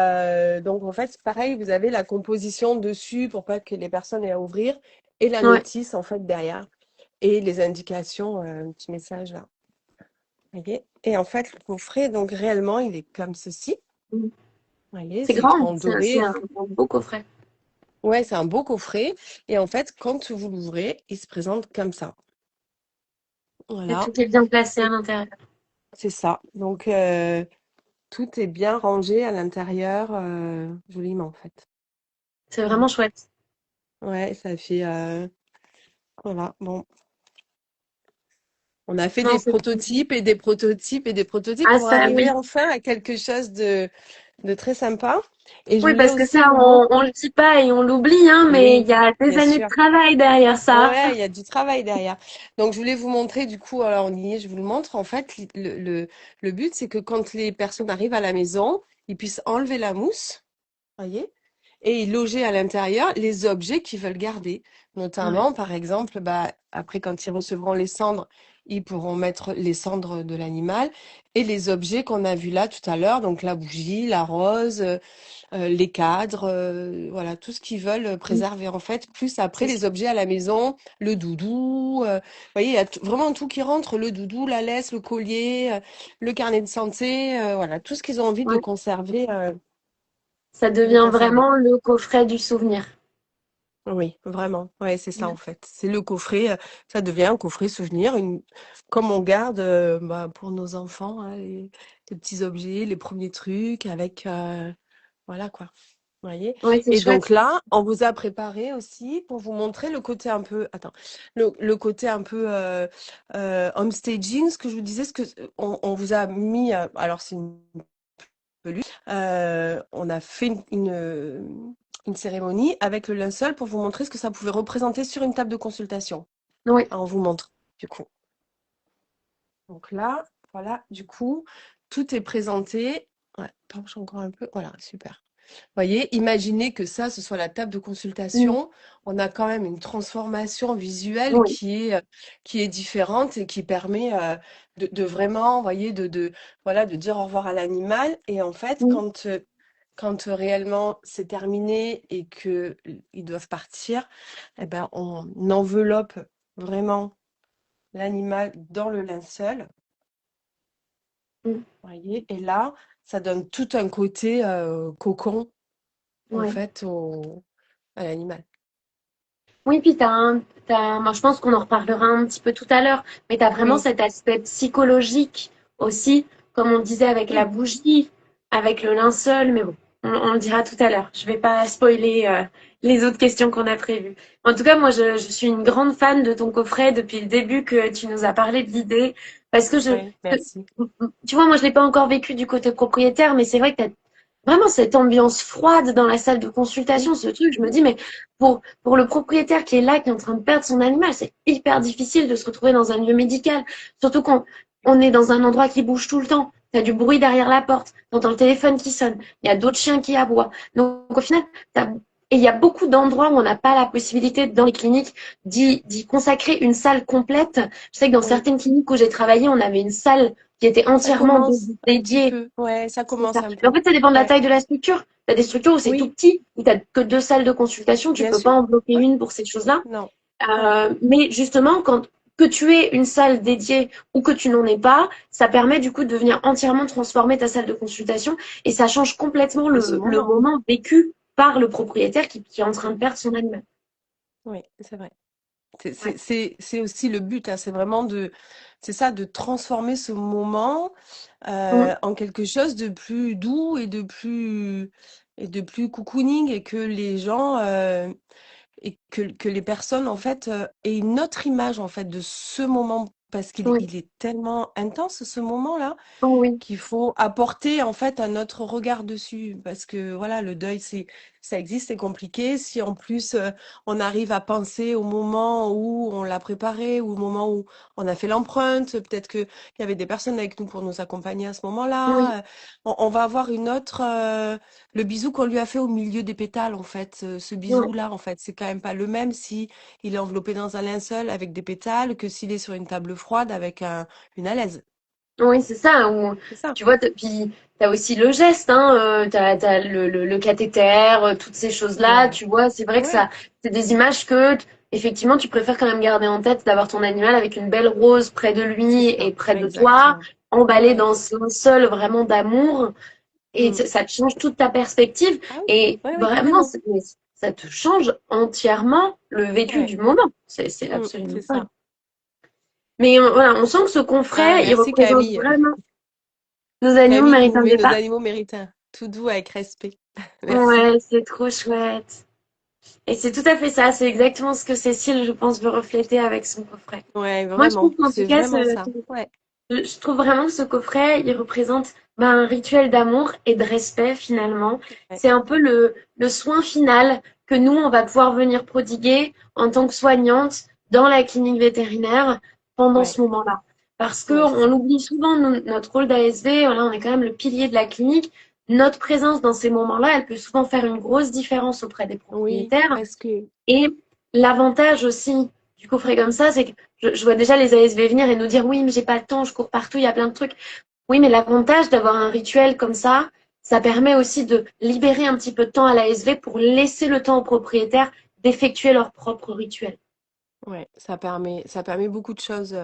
donc, en fait, c'est pareil, vous avez la composition dessus pour pas que les personnes aient à ouvrir et la Ouais, notice, en fait, derrière et les indications, un petit message là. Vous voyez? Et en fait, le coffret, donc réellement, il est comme ceci. Vous voyez, c'est c'est écrit grand. en C'est doré. un beau coffret. Ouais, c'est un beau coffret. Et en fait, quand vous l'ouvrez, il se présente comme ça. Et Voilà. tout est bien placé à Et l'intérieur. c'est ça. Donc, tout est bien rangé à l'intérieur, joliment, en fait. C'est Mm. vraiment chouette. Ouais, ça fait. Voilà. Bon. On a fait Non, des c'est trop bien. prototypes et des prototypes et des prototypes Ah, pour ça, arriver oui. enfin à quelque chose de très sympa. Et je Oui, voulais parce que aussi ça, vous montrer. on le dit pas et on l'oublie, hein, mais il Oui, y a des bien années de sûr. travail derrière ça. Ouais, il y a du travail derrière. Donc, je voulais vous montrer, du coup, alors on y est, je vous le montre. En fait, le but, c'est que quand les personnes arrivent à la maison, ils puissent enlever la mousse, voyez, et loger à l'intérieur les objets qu'ils veulent garder. Ouais, Notamment, par exemple, bah, après, quand ils recevront les cendres, ils pourront mettre les cendres de l'animal et les objets qu'on a vus là tout à l'heure, donc la bougie, la rose, les cadres, voilà, tout ce qu'ils veulent oui, préserver en fait. Plus après, c'est les sûr. objets à la maison, le doudou, vous voyez, il y a vraiment tout qui rentre, le doudou, la laisse, le collier, le carnet de santé, voilà, tout ce qu'ils ont envie Ouais. Ça de devient conserver. vraiment le coffret du souvenir. Oui, vraiment. Ouais, c'est ça Ouais. en fait. C'est le coffret, ça devient un coffret souvenir, comme on garde bah, pour nos enfants hein, les petits objets, les premiers trucs avec voilà quoi. Vous voyez? Ouais, c'est Et donc chouette. là, on vous a préparé aussi pour vous montrer le côté un peu, attends, le côté un peu homestaging, ce que je vous disais, ce que on vous a mis, alors c'est une peluche, on a fait une cérémonie avec le linceul pour vous montrer ce que ça pouvait représenter sur une table de consultation. Oui. Alors, on vous montre, du coup. Donc là, voilà, du coup, tout est présenté. Ouais, penche encore un peu. Voilà, super. voyez, imaginez que ça, ce soit la table de Mm. consultation. On a quand même une transformation visuelle Oui. qui est différente et qui permet de vraiment, vous voyez, voilà, de dire au revoir à l'animal. Et en fait, Mm. quand réellement c'est terminé et que ils doivent partir, eh ben, on enveloppe vraiment l'animal dans le linceul, Mm. voyez. Et là, ça donne tout un côté cocon, en Ouais. fait, à l'animal. Oui, puis moi, je pense qu'on en reparlera un petit peu tout à l'heure, mais tu as vraiment Oui, cet aspect psychologique aussi, comme on disait avec la oui, bougie, avec le linceul, mais bon, on le dira tout à l'heure. Je vais pas spoiler les autres questions qu'on a prévues. En tout cas, moi, je suis une grande fan de ton coffret depuis le début que tu nous as parlé de l'idée, parce que oui, merci. tu vois, moi, je l'ai pas encore vécu du côté propriétaire, mais c'est vrai que tu vraiment cette ambiance froide dans la salle de Oui, consultation, ce truc, je me dis, mais pour le propriétaire qui est là, qui est en train de perdre son animal, c'est hyper difficile de se retrouver dans un lieu médical. Surtout quand on est dans un endroit qui bouge tout le temps. Tu as du bruit derrière la porte, tu entends le téléphone qui sonne, il y a d'autres chiens qui aboient. Donc au final, et il y a beaucoup d'endroits où on n'a pas la possibilité dans les cliniques d'y consacrer une salle complète. Je sais que dans oui. certaines cliniques où j'ai travaillé, on avait une salle qui était Ça entièrement commence un petit dédiée. peu. Ouais, ça C'est commence ça. un Mais en peu. fait, ça dépend de la Ouais. taille de la structure. Tu as des structures où c'est tout Oui, petit, où tu n'as que deux salles de consultation, tu bien peux pas sûr. en bloquer Ouais. une pour ces choses-là. Non. Ouais. Mais justement, quand que tu aies une salle dédiée ou que tu n'en aies pas, ça permet du coup de venir entièrement transformer ta salle de consultation et ça change complètement Et ce le moment. moment vécu par le propriétaire qui est en train de perdre son animal. Oui, c'est vrai. Ouais. C'est aussi le but, hein, c'est vraiment c'est ça, de transformer ce moment Mm. en quelque chose de plus doux et de plus cocooning et que les gens et que les personnes en fait aient une autre image en fait de ce moment parce Oui. il est tellement intense ce moment-là Oh, oui. qu'il faut apporter en fait un autre regard dessus parce que voilà le deuil ça existe, c'est compliqué. Si en plus on arrive à penser au moment où on l'a préparé ou au moment où on a fait l'empreinte, peut-être que il y avait des personnes avec nous pour nous accompagner à ce Oui. moment-là, on va avoir une autre le bisou qu'on lui a fait au milieu des pétales en fait, ce Ouais. bisou-là en fait, c'est quand même pas le même si il est enveloppé dans un linceul avec des pétales que s'il est sur une table froide avec une alaise. Oui, c'est ça. Ou, C'est ça. tu vois, puis t'as aussi le geste, hein, t'as le cathéter, toutes ces choses-là. Ouais. Tu vois, c'est vrai que Ouais. ça, c'est des images que, effectivement, tu préfères quand même garder en tête d'avoir ton animal avec une belle rose près de C'est lui et ça, près de toi, exactement. emballé Ouais. dans son sol vraiment d'amour. Et Mm. ça te change toute ta perspective. Ah oui, Et ouais, ouais, vraiment, carrément. ça te change entièrement le vécu Ouais. du moment. C'est Mm, absolument c'est dingue. ça. Mais voilà, on sent que ce Ah, coffret, il merci représente Camille. vraiment nos animaux Camille, méritent vous un met nos départ. animaux méritants. Tout doux avec respect. Merci. Ouais, c'est trop chouette. Et c'est tout à fait ça, c'est exactement ce que Cécile, je pense, veut refléter avec son coffret. Ouais, Moi, je trouve vraiment. qu'en tout C'est cas, vraiment ça. Ouais. je trouve vraiment que ce coffret, il représente un rituel d'amour et de respect finalement. Ouais. C'est un peu le soin final que nous, on va pouvoir venir prodiguer en tant que soignante dans la clinique vétérinaire pendant Ouais. ce moment-là. Parce que Ouais, c'est on ça. oublie souvent notre rôle d'ASV, voilà, on est quand même le pilier de la clinique. Notre présence dans ces moments-là, elle peut souvent faire une grosse différence auprès des Oui, propriétaires. parce que Et l'avantage aussi du coffret comme ça, c'est que je vois déjà les ASV venir et nous dire oui, mais j'ai pas le temps, je cours partout, il y a plein de trucs. Oui, mais l'avantage d'avoir un rituel comme ça permet aussi de libérer un petit peu de temps à l'ASV pour laisser le temps aux propriétaires d'effectuer leur propre rituel. ouais, ça permet beaucoup de choses.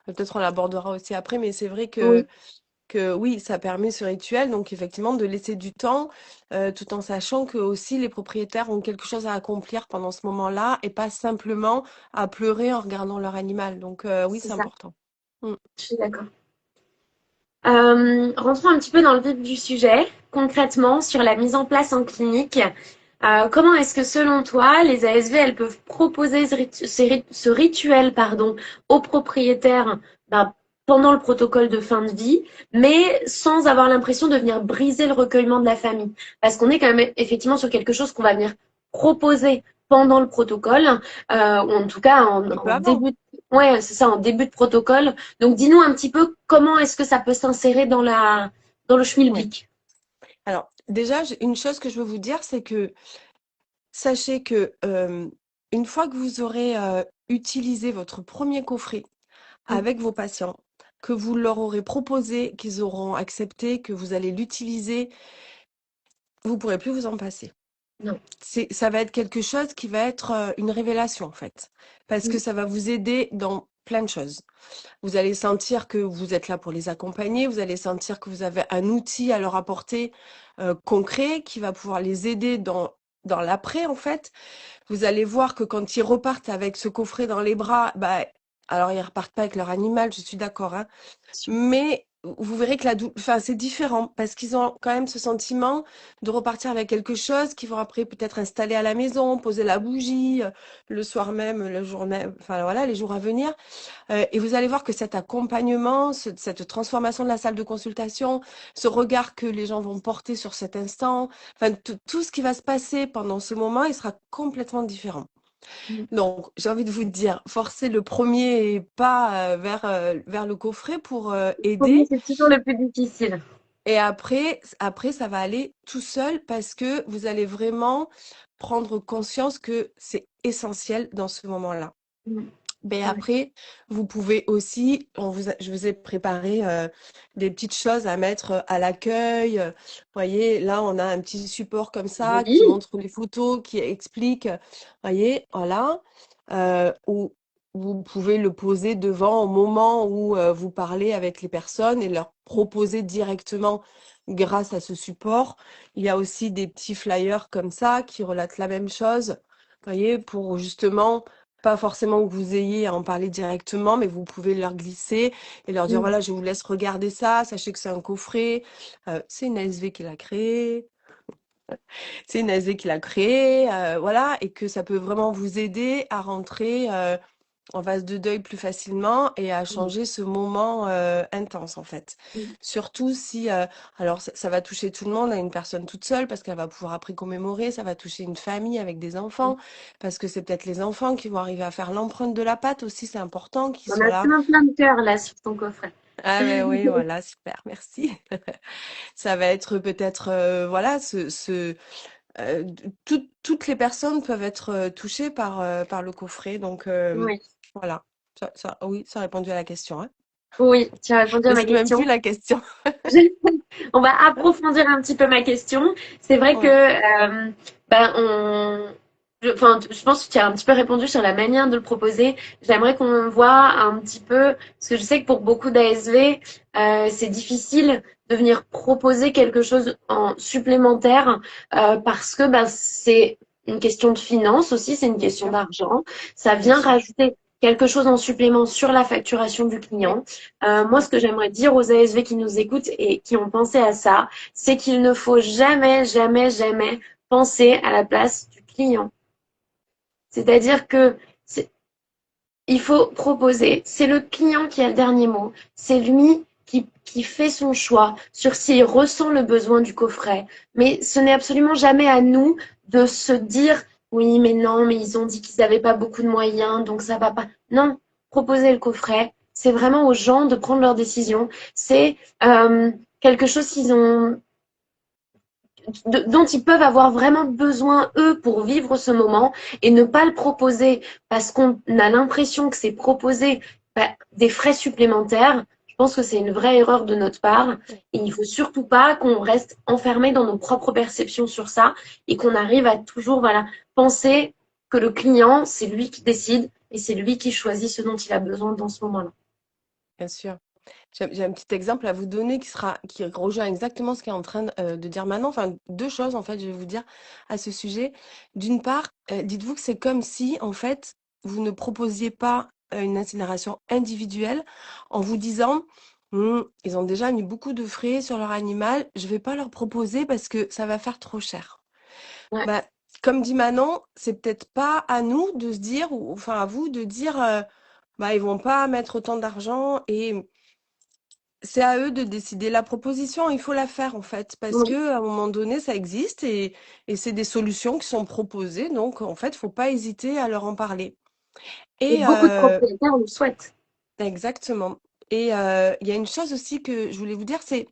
Peut-être on l'abordera aussi après, mais c'est vrai Oui, que oui, ça permet ce rituel, donc effectivement de laisser du temps, tout en sachant que aussi les propriétaires ont quelque chose à accomplir pendant ce moment-là et pas simplement à pleurer en regardant leur animal. Donc oui, c'est c'est ça, important. Mm. je suis d'accord. Rentrons un petit peu dans le vif du sujet, concrètement sur la mise en place en clinique. Comment est-ce que selon toi, les ASV elles peuvent proposer ce rituel pardon, aux propriétaires ben, pendant le protocole de fin de vie, mais sans avoir l'impression de venir briser le recueillement de la famille? Parce qu'on est quand même effectivement sur quelque chose qu'on va venir proposer pendant le protocole, ou en tout cas Un peu en avant. début, ouais, c'est ça, en début de protocole. Donc, dis-nous un petit peu comment est-ce que ça peut s'insérer dans dans le Ouais. schmilblick. Alors, Déjà, une chose que je veux vous dire, c'est que sachez que une fois que vous aurez utilisé votre premier coffret Mm. avec vos patients, que vous leur aurez proposé, qu'ils auront accepté, que vous allez l'utiliser, vous pourrez plus vous en passer. Non. Ça va être quelque chose qui va être une révélation en fait, parce que Mm. ça va vous aider dans plein de choses. Vous allez sentir que vous êtes là pour les accompagner, vous allez sentir que vous avez un outil à leur apporter concret qui va pouvoir les aider dans l'après en fait. Vous allez voir que quand ils repartent avec ce coffret dans les bras, bah, alors ils repartent pas avec leur animal, je suis d'accord, hein, mais vous verrez que enfin, c'est différent parce qu'ils ont quand même ce sentiment de repartir avec quelque chose qu'ils vont après peut-être installer à la maison, poser la bougie le soir même, la journée, enfin voilà, les jours à venir. Et vous allez voir que cet accompagnement, cette transformation de la salle de consultation, ce regard que les gens vont porter sur cet instant, enfin tout ce qui va se passer pendant ce moment, il sera complètement différent. Mm. Donc, j'ai envie de vous dire, forcez le premier pas vers le coffret pour Premier, aider. c'est toujours le plus difficile. Et après, ça va aller tout seul parce que vous allez vraiment prendre conscience que c'est essentiel dans ce moment-là. Mm. Mais Ouais. après, vous pouvez aussi, je vous ai préparé des petites choses à mettre à l'accueil. Voyez, là, on a un petit support comme ça qui Oui. montre les photos, qui explique, voyez, voilà, où vous pouvez le poser devant au moment où vous parlez avec les personnes et leur proposer directement grâce à ce support. Il y a aussi des petits flyers comme ça qui relatent la même chose, voyez, pour justement pas forcément que vous ayez à en parler directement, mais vous pouvez leur glisser et leur dire, Mm. voilà, je vous laisse regarder ça, sachez que c'est un coffret, c'est une ASV qui l'a créé, c'est une ASV qui l'a créé, voilà, et que ça peut vraiment vous aider à rentrer en phase de deuil plus facilement et à Mm. changer ce moment intense en fait. Mm. Surtout si, alors ça va toucher tout le monde, à une personne toute seule parce qu'elle va pouvoir après commémorer, ça va toucher une famille avec des enfants parce que c'est peut-être les enfants qui vont arriver à faire l'empreinte de la pâte aussi, c'est important qu'ils On soient a là. plein plein de cœurs là sur ton coffret. Ah ben oui, voilà, super, merci. Ça va être peut-être, voilà, toutes les personnes peuvent être touchées par le coffret, donc Oui. voilà. Oui, ça a répondu à la question, hein. Oui, tu as répondu à Je ma sais même plus question. la question. On va approfondir un petit peu ma question. C'est vrai que Ouais, ben, enfin, je pense que tu as un petit peu répondu sur la manière de le proposer. J'aimerais qu'on voit un petit peu, parce que je sais que pour beaucoup d'ASV, c'est difficile de venir proposer quelque chose en supplémentaire parce que ben, c'est une question de finance aussi, c'est une bien question sûr, d'argent. Ça bien vient sûr. rajouter quelque chose en supplément sur la facturation du Oui, client. Moi, oui, ce que j'aimerais dire aux ASV qui nous écoutent et qui ont pensé à ça, c'est qu'il ne faut jamais, jamais, jamais penser à la place du client. C'est-à-dire que il faut proposer. C'est le client qui a le dernier mot. C'est lui qui fait son choix sur s'il ressent le besoin du coffret. Mais ce n'est absolument jamais à nous de se dire oui, mais non, mais ils ont dit qu'ils n'avaient pas beaucoup de moyens, donc ça va pas. Non, proposer le coffret, c'est vraiment aux gens de prendre leurs décisions. C'est quelque chose qu'ils ont dont ils peuvent avoir vraiment besoin, eux, pour vivre ce moment et ne pas le proposer parce qu'on a l'impression que c'est proposer des frais supplémentaires. Je pense que c'est une vraie erreur de notre part oui, et il faut surtout pas qu'on reste enfermé dans nos propres perceptions sur ça et qu'on arrive à toujours voilà, penser que le client, c'est lui qui décide et c'est lui qui choisit ce dont il a besoin dans ce moment-là. bien sûr. J'ai un petit exemple à vous donner qui rejoint exactement ce qu'est en train de dire Manon. Enfin, deux choses, en fait, je vais vous dire à ce sujet. D'une part, dites-vous que c'est comme si, en fait, vous ne proposiez pas une incinération individuelle en vous disant, ils ont déjà mis beaucoup de frais sur leur animal, je vais pas leur proposer parce que ça va faire trop cher. Ouais. Bah, comme dit Manon, c'est peut-être pas à nous de se dire, ou enfin à vous de dire, bah, ils vont pas mettre autant d'argent et c'est à eux de décider. La proposition, il faut la faire en fait, parce Oui. que à un moment donné, ça existe et c'est des solutions qui sont proposées. Donc, en fait, faut pas hésiter à leur en parler. Et Et beaucoup de propriétaires le souhaitent. exactement. Et il y a une chose aussi que je voulais vous dire, c'est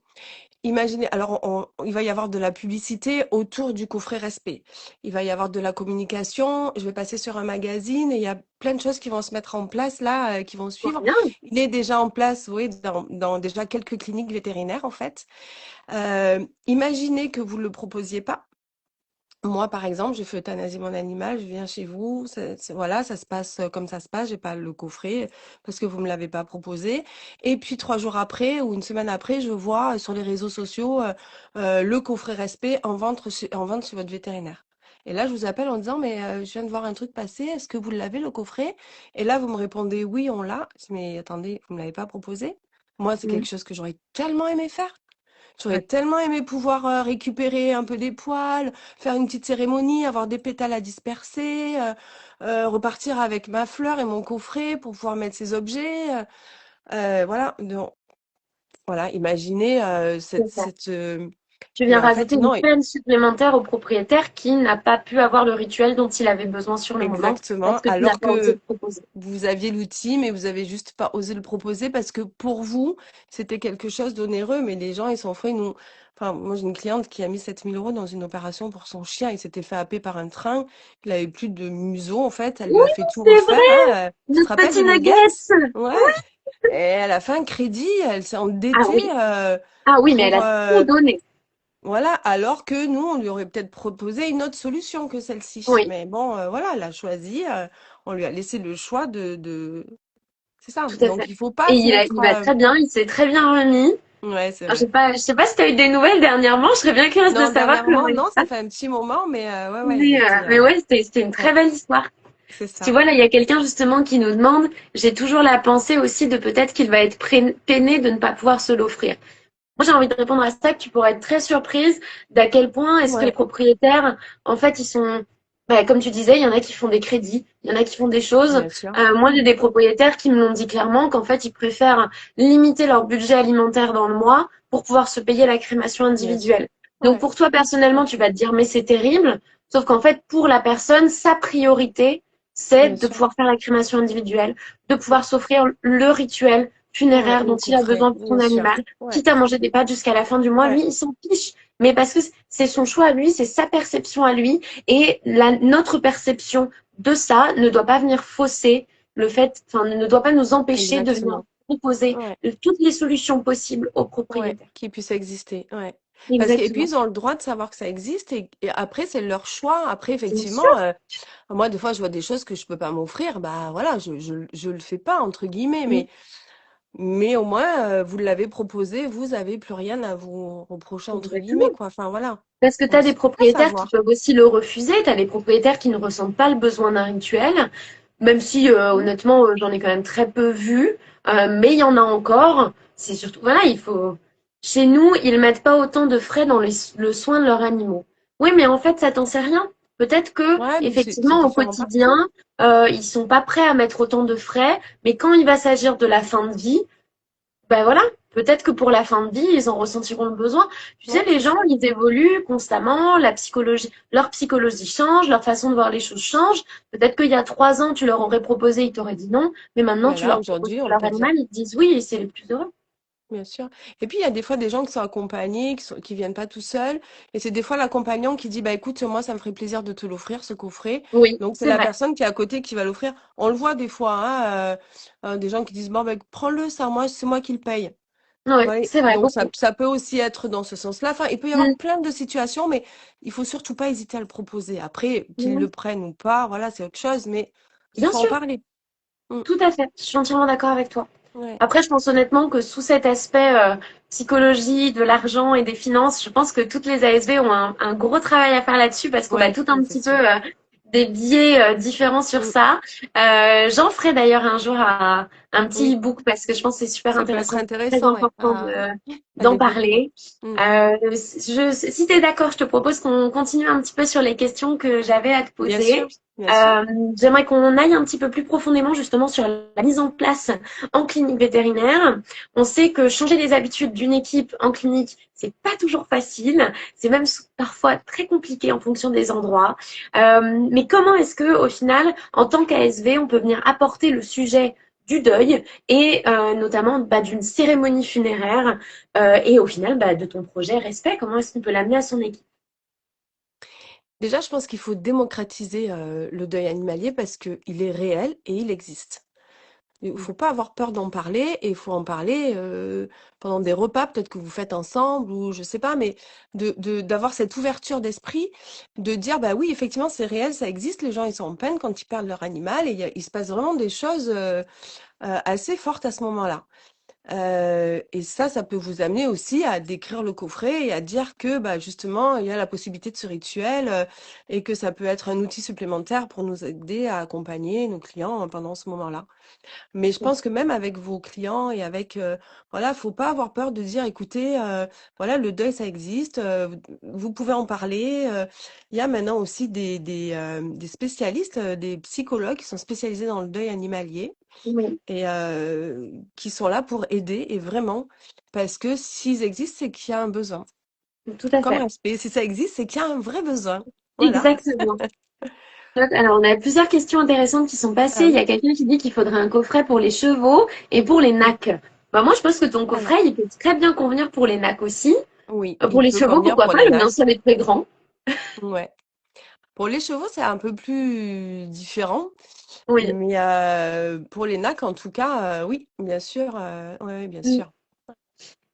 imaginez, alors il va y avoir de la publicité autour du coffret respect. Il va y avoir de la communication. Je vais passer sur un magazine et il y a plein de choses qui vont se mettre en place là, qui vont Trop suivre. bien. Il est déjà en place, oui, dans déjà quelques cliniques vétérinaires en fait. Imaginez que vous ne le proposiez pas. Moi, par exemple, j'ai fait euthanasie mon animal, je viens chez vous, voilà, ça se passe comme ça se passe, j'ai pas le coffret parce que vous me l'avez pas proposé. Et puis 3 jours après ou une semaine après, je vois sur les réseaux sociaux le coffret respect en vente chez votre vétérinaire. Et là, je vous appelle en disant, mais je viens de voir un truc passer, est-ce que vous l'avez le coffret? Et là, vous me répondez, oui, on l'a. Je dis, mais attendez, vous me l'avez pas proposé? Moi, c'est quelque Mm. chose que j'aurais tellement aimé faire. J'aurais Ouais. tellement aimé pouvoir récupérer un peu des poils, faire une petite cérémonie, avoir des pétales à disperser, repartir avec ma fleur et mon coffret pour pouvoir mettre ces objets. Voilà, donc, voilà, imaginez C'est ça. Tu viens et en fait, rajouter une non, peine supplémentaire au propriétaire qui n'a pas pu avoir le rituel dont il avait besoin sur le moment exactement. parce que tu n'as Alors pas osé que le proposer. vous aviez l'outil, mais vous avez juste pas osé le proposer parce que pour vous, c'était quelque chose d'onéreux. Mais les gens, ils sont frais. Nous, enfin, moi, j'ai une cliente qui a mis 7 000 € dans une opération pour son chien. Il s'était fait happer par un train. Il avait plus de museau, en fait. Elle lui Oui, a fait tout c'est refaire, vrai, hein. Tu te notre rappelles petit les nuggets? nuggets. Ouais. Et elle a fait un crédit. Elle s'est Ah endettée oui, ah oui, mais elle pour, a tout donné. voilà. Alors que nous, on lui aurait peut-être proposé une autre solution que celle-ci. Oui, Mais bon, voilà, elle a choisi. On lui a laissé le choix c'est ça. tout à Donc, fait. il faut Et pas se mettre. il va très bien, il s'est très bien remis. Ouais, c'est Alors, vrai. je sais pas si tu as eu des nouvelles dernièrement, je serais bien curieuse de Non, savoir comment dernièrement, il non, va. ça fait un petit moment, mais ouais, ouais, il était. Mais ouais, c'était une très Ouais, belle histoire. c'est Tu ça. vois, là, il y a quelqu'un justement qui nous demande, j'ai toujours la pensée aussi de peut-être qu'il va être peiné de ne pas pouvoir se l'offrir. Moi, j'ai envie de répondre à ça, que tu pourrais être très surprise d'à quel point est-ce que les Ouais, propriétaires, en fait, ils sont, bah, comme tu disais, il y en a qui font des crédits, il y en a qui font des choses. bien sûr. Moi, j'ai des propriétaires qui me l'ont dit clairement qu'en fait, ils préfèrent limiter leur budget alimentaire dans le mois pour pouvoir se payer la crémation Bien sûr. individuelle. Donc, Ouais, pour toi, tout à personnellement, tu fait. vas te dire, mais c'est terrible. Sauf qu'en fait, pour la personne, sa priorité, c'est Bien de sûr. pouvoir faire la crémation individuelle, de pouvoir s'offrir le rituel Ouais, funéraire le dont il a coffret, besoin pour son bien sûr. animal, Ouais, quitte à manger des pâtes jusqu'à la fin du mois, lui, ouais, il s'en fiche. Mais parce que c'est son choix à lui, c'est sa perception à lui, et notre perception de ça ne doit pas venir fausser le fait, enfin, ne doit pas nous empêcher de venir exactement. proposer Ouais, toutes les solutions possibles aux ouais, propriétaires. qu'il puisse exister. Ouais. Parce et puis Exactement. ils ont le droit de savoir que ça existe et après c'est leur choix. Après Bien sûr. effectivement, moi des fois je vois des choses que je peux pas m'offrir, bah voilà, je le fais pas entre guillemets, Mm. mais au moins, vous l'avez proposé, vous avez plus rien à vous reprocher entre Exactement. guillemets, quoi. Enfin voilà. Parce que tu Donc as des c'est à propriétaires qui savoir. peuvent aussi le refuser, tu as des propriétaires qui ne ressentent pas le besoin d'un rituel, même si Mmh. honnêtement j'en ai quand même très peu vu, mais il y en a encore. C'est surtout, voilà, il faut... Chez nous, ils mettent pas autant de frais dans le soin de leurs animaux. Oui, mais en fait, ça t'en sait rien. Peut-être que, Ouais, mais c'est effectivement, au différent quotidien, partout. ils sont pas prêts à mettre autant de frais, mais quand il va s'agir de la fin de vie, ben voilà, peut-être que pour la fin de vie, ils en ressentiront le besoin. Tu sais, Ouais, les c'est gens, ça. ils évoluent constamment, leur psychologie change, leur façon de voir les choses change. Peut-être qu'il y a 3 ans, tu leur aurais proposé, ils t'auraient dit non, mais maintenant, Mais tu là, leur proposes aujourd'hui, on pour va leur te dire animal, ils te disent oui, et c'est les plus heureux. bien sûr. Et puis il y a des fois des gens qui sont accompagnés, qui viennent pas tout seuls et c'est des fois l'accompagnant qui dit: «Bah écoute, moi ça me ferait plaisir de te l'offrir ce coffret». Oui, Donc c'est c'est la vrai. personne qui est à côté qui va l'offrir. On le voit des fois, hein, des gens qui disent: «Bon, bah, prends-le ça, moi c'est moi qui le paye». Oui, Ouais, c'est vrai, donc beaucoup. ça peut aussi être dans ce sens-là. Enfin, il peut y avoir Mm. plein de situations, mais il faut surtout pas hésiter à le proposer. Après, qu'ils Mm. le prennent ou pas, voilà, c'est autre chose, mais il Bien faut en sûr, parler. Mm. tout à fait. Je suis entièrement d'accord avec toi. Ouais, Après, je pense honnêtement que sous cet aspect psychologie, de l'argent et des finances, je pense que toutes les ASV ont un gros travail à faire là-dessus parce qu'on a ouais, tout ouais, un c'est petit peu sûr. des biais différents sur Mm, ça. J'en ferai d'ailleurs un jour un petit oui, e-book parce que je pense que c'est super ça peut être intéressant, très intéressant, ouais, important à d'en développer. parler. Mm, Si tu es d'accord, je te propose qu'on continue un petit peu sur les questions que j'avais à te bien poser. sûr, bien sûr. J'aimerais qu'on aille un petit peu plus profondément justement sur la mise en place en clinique vétérinaire. On sait que changer les habitudes d'une équipe en clinique, c'est pas toujours facile. C'est même parfois très compliqué en fonction des endroits. Mais comment est-ce que, au final, en tant qu'ASV, on peut venir apporter le sujet du deuil et notamment d'une cérémonie funéraire et au final de ton projet Respect. Comment est-ce qu'on peut l'amener à son équipe? Déjà, je pense qu'il faut démocratiser le deuil animalier parce qu'il est réel et il existe. Il ne faut pas avoir peur d'en parler et il faut en parler pendant des repas, peut-être que vous faites ensemble ou je sais pas, mais d'avoir cette ouverture d'esprit, de dire bah oui, effectivement, c'est réel, ça existe, les gens ils sont en peine quand ils perdent leur animal et il se passe vraiment des choses assez fortes à ce moment-là. Et ça peut vous amener aussi à décrire le coffret et à dire que, bah, justement, il y a la possibilité de ce rituel, et que ça peut être un outil supplémentaire pour nous aider à accompagner nos clients pendant ce moment-là. Mais je pense que même avec vos clients et avec, voilà, faut pas avoir peur de dire: «Écoutez, voilà, le deuil, ça existe, vous pouvez en parler». Il y a maintenant aussi des spécialistes, des psychologues qui sont spécialisés dans le deuil animalier Oui, et qui sont là pour aider et vraiment parce que s'ils existent, c'est qu'il y a un besoin. tout à Comme fait. respect, si ça existe, c'est qu'il y a un vrai besoin. Voilà. Exactement. Alors, on a plusieurs questions intéressantes qui sont passées. Ah Il y oui, a quelqu'un qui dit qu'il faudrait un coffret pour les chevaux et pour les oui. nacs. Moi, je pense que ton Alors, coffret, il peut très bien convenir pour les nacs aussi. oui, Pour il les peut chevaux, convenir pourquoi pour pas? les Le mien, nacs. ça va être très grand. Ouais. Pour les chevaux, c'est un peu plus différent, Oui. mais pour les nacs, en tout cas, oui, bien sûr, ouais, ouais, bien sûr.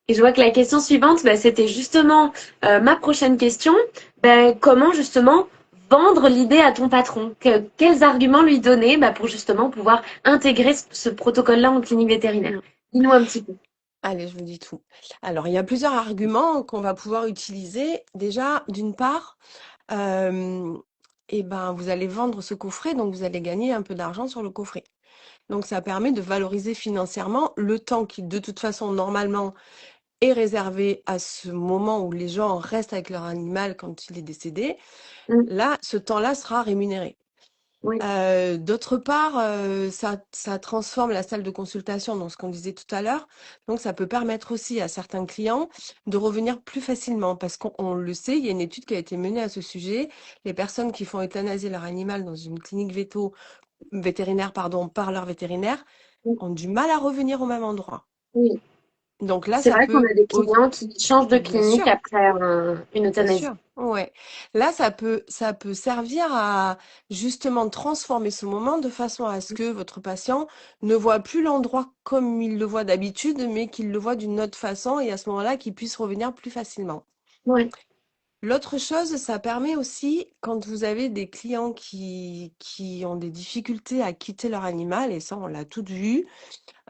Et je vois que la question suivante, c'était justement ma prochaine question. Comment justement vendre l'idée à ton patron? Quels arguments lui donner pour justement pouvoir intégrer ce protocole-là en clinique vétérinaire? Dis-nous un petit peu. Allez, je vous dis tout. Alors, il y a plusieurs arguments qu'on va pouvoir utiliser. Déjà, d'une part, euh, eh ben, vous allez vendre ce coffret, donc vous allez gagner un peu d'argent sur le coffret. Donc, ça permet de valoriser financièrement le temps qui, de toute façon, normalement, est réservé à ce moment où les gens restent avec leur animal quand il est décédé. Mm, Là, ce temps-là sera rémunéré. oui, D'autre part, ça transforme la salle de consultation dans ce qu'on disait tout à l'heure. Donc ça peut permettre aussi à certains clients de revenir plus facilement parce qu'on le sait, il y a une étude qui a été menée à ce sujet. Les personnes qui font euthanasier leur animal dans une clinique vétérinaire, pardon, par leur vétérinaire, oui, ont du mal à revenir au même endroit. oui. Donc là, C'est ça vrai qu'on peut a des au clients qui changent de bien clinique sûr. après une Bien euthanasie. sûr, ouais. Là, ça peut servir à justement transformer ce moment de façon à ce que votre patient ne voit plus l'endroit comme il le voit d'habitude, mais qu'il le voit d'une autre façon et à ce moment-là, qu'il puisse revenir plus facilement. Oui, L'autre chose, ça permet aussi, quand vous avez des clients qui ont des difficultés à quitter leur animal, et ça, on l'a tout vu,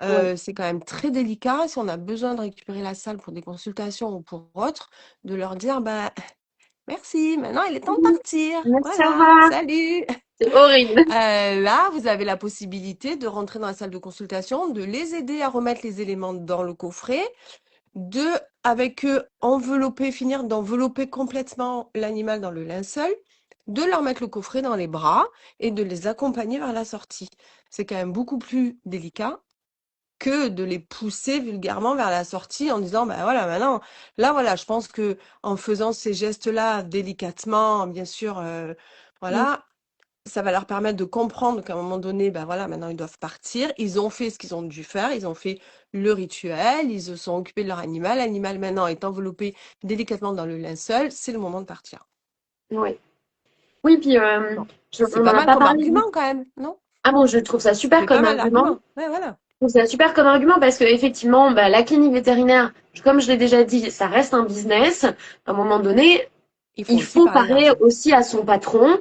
oui. c'est quand même très délicat si on a besoin de récupérer la salle pour des consultations ou pour autre, de leur dire, bah, merci, maintenant il est temps de partir. Merci, au Voilà, revoir. salut. C'est horrible. Là, vous avez la possibilité de rentrer dans la salle de consultation, de les aider à remettre les éléments dans le coffret, de, avec eux, envelopper, finir d'envelopper complètement l'animal dans le linceul, de leur mettre le coffret dans les bras et de les accompagner vers la sortie. C'est quand même beaucoup plus délicat que de les pousser vulgairement vers la sortie en disant bah voilà maintenant là voilà je pense que en faisant ces gestes-là délicatement bien sûr Mm, voilà ça va leur permettre de comprendre qu'à un moment donné bah voilà maintenant ils doivent partir, ils ont fait ce qu'ils ont dû faire, ils ont fait le rituel, ils se sont occupés de leur animal, l'animal maintenant est enveloppé délicatement dans le linceul, c'est le moment de partir. oui. Oui, puis Bon, c'est on n'en pas a mal pas comme parlé. argument quand même, non? Ah bon, je trouve ça super C'est pas comme mal argument. d'argument, ouais voilà, Je trouve ça super comme argument parce que effectivement, la clinique vétérinaire, comme je l'ai déjà dit, ça reste un business. À un moment donné, il faut il aussi faut parler parler d'argent. aussi à son patron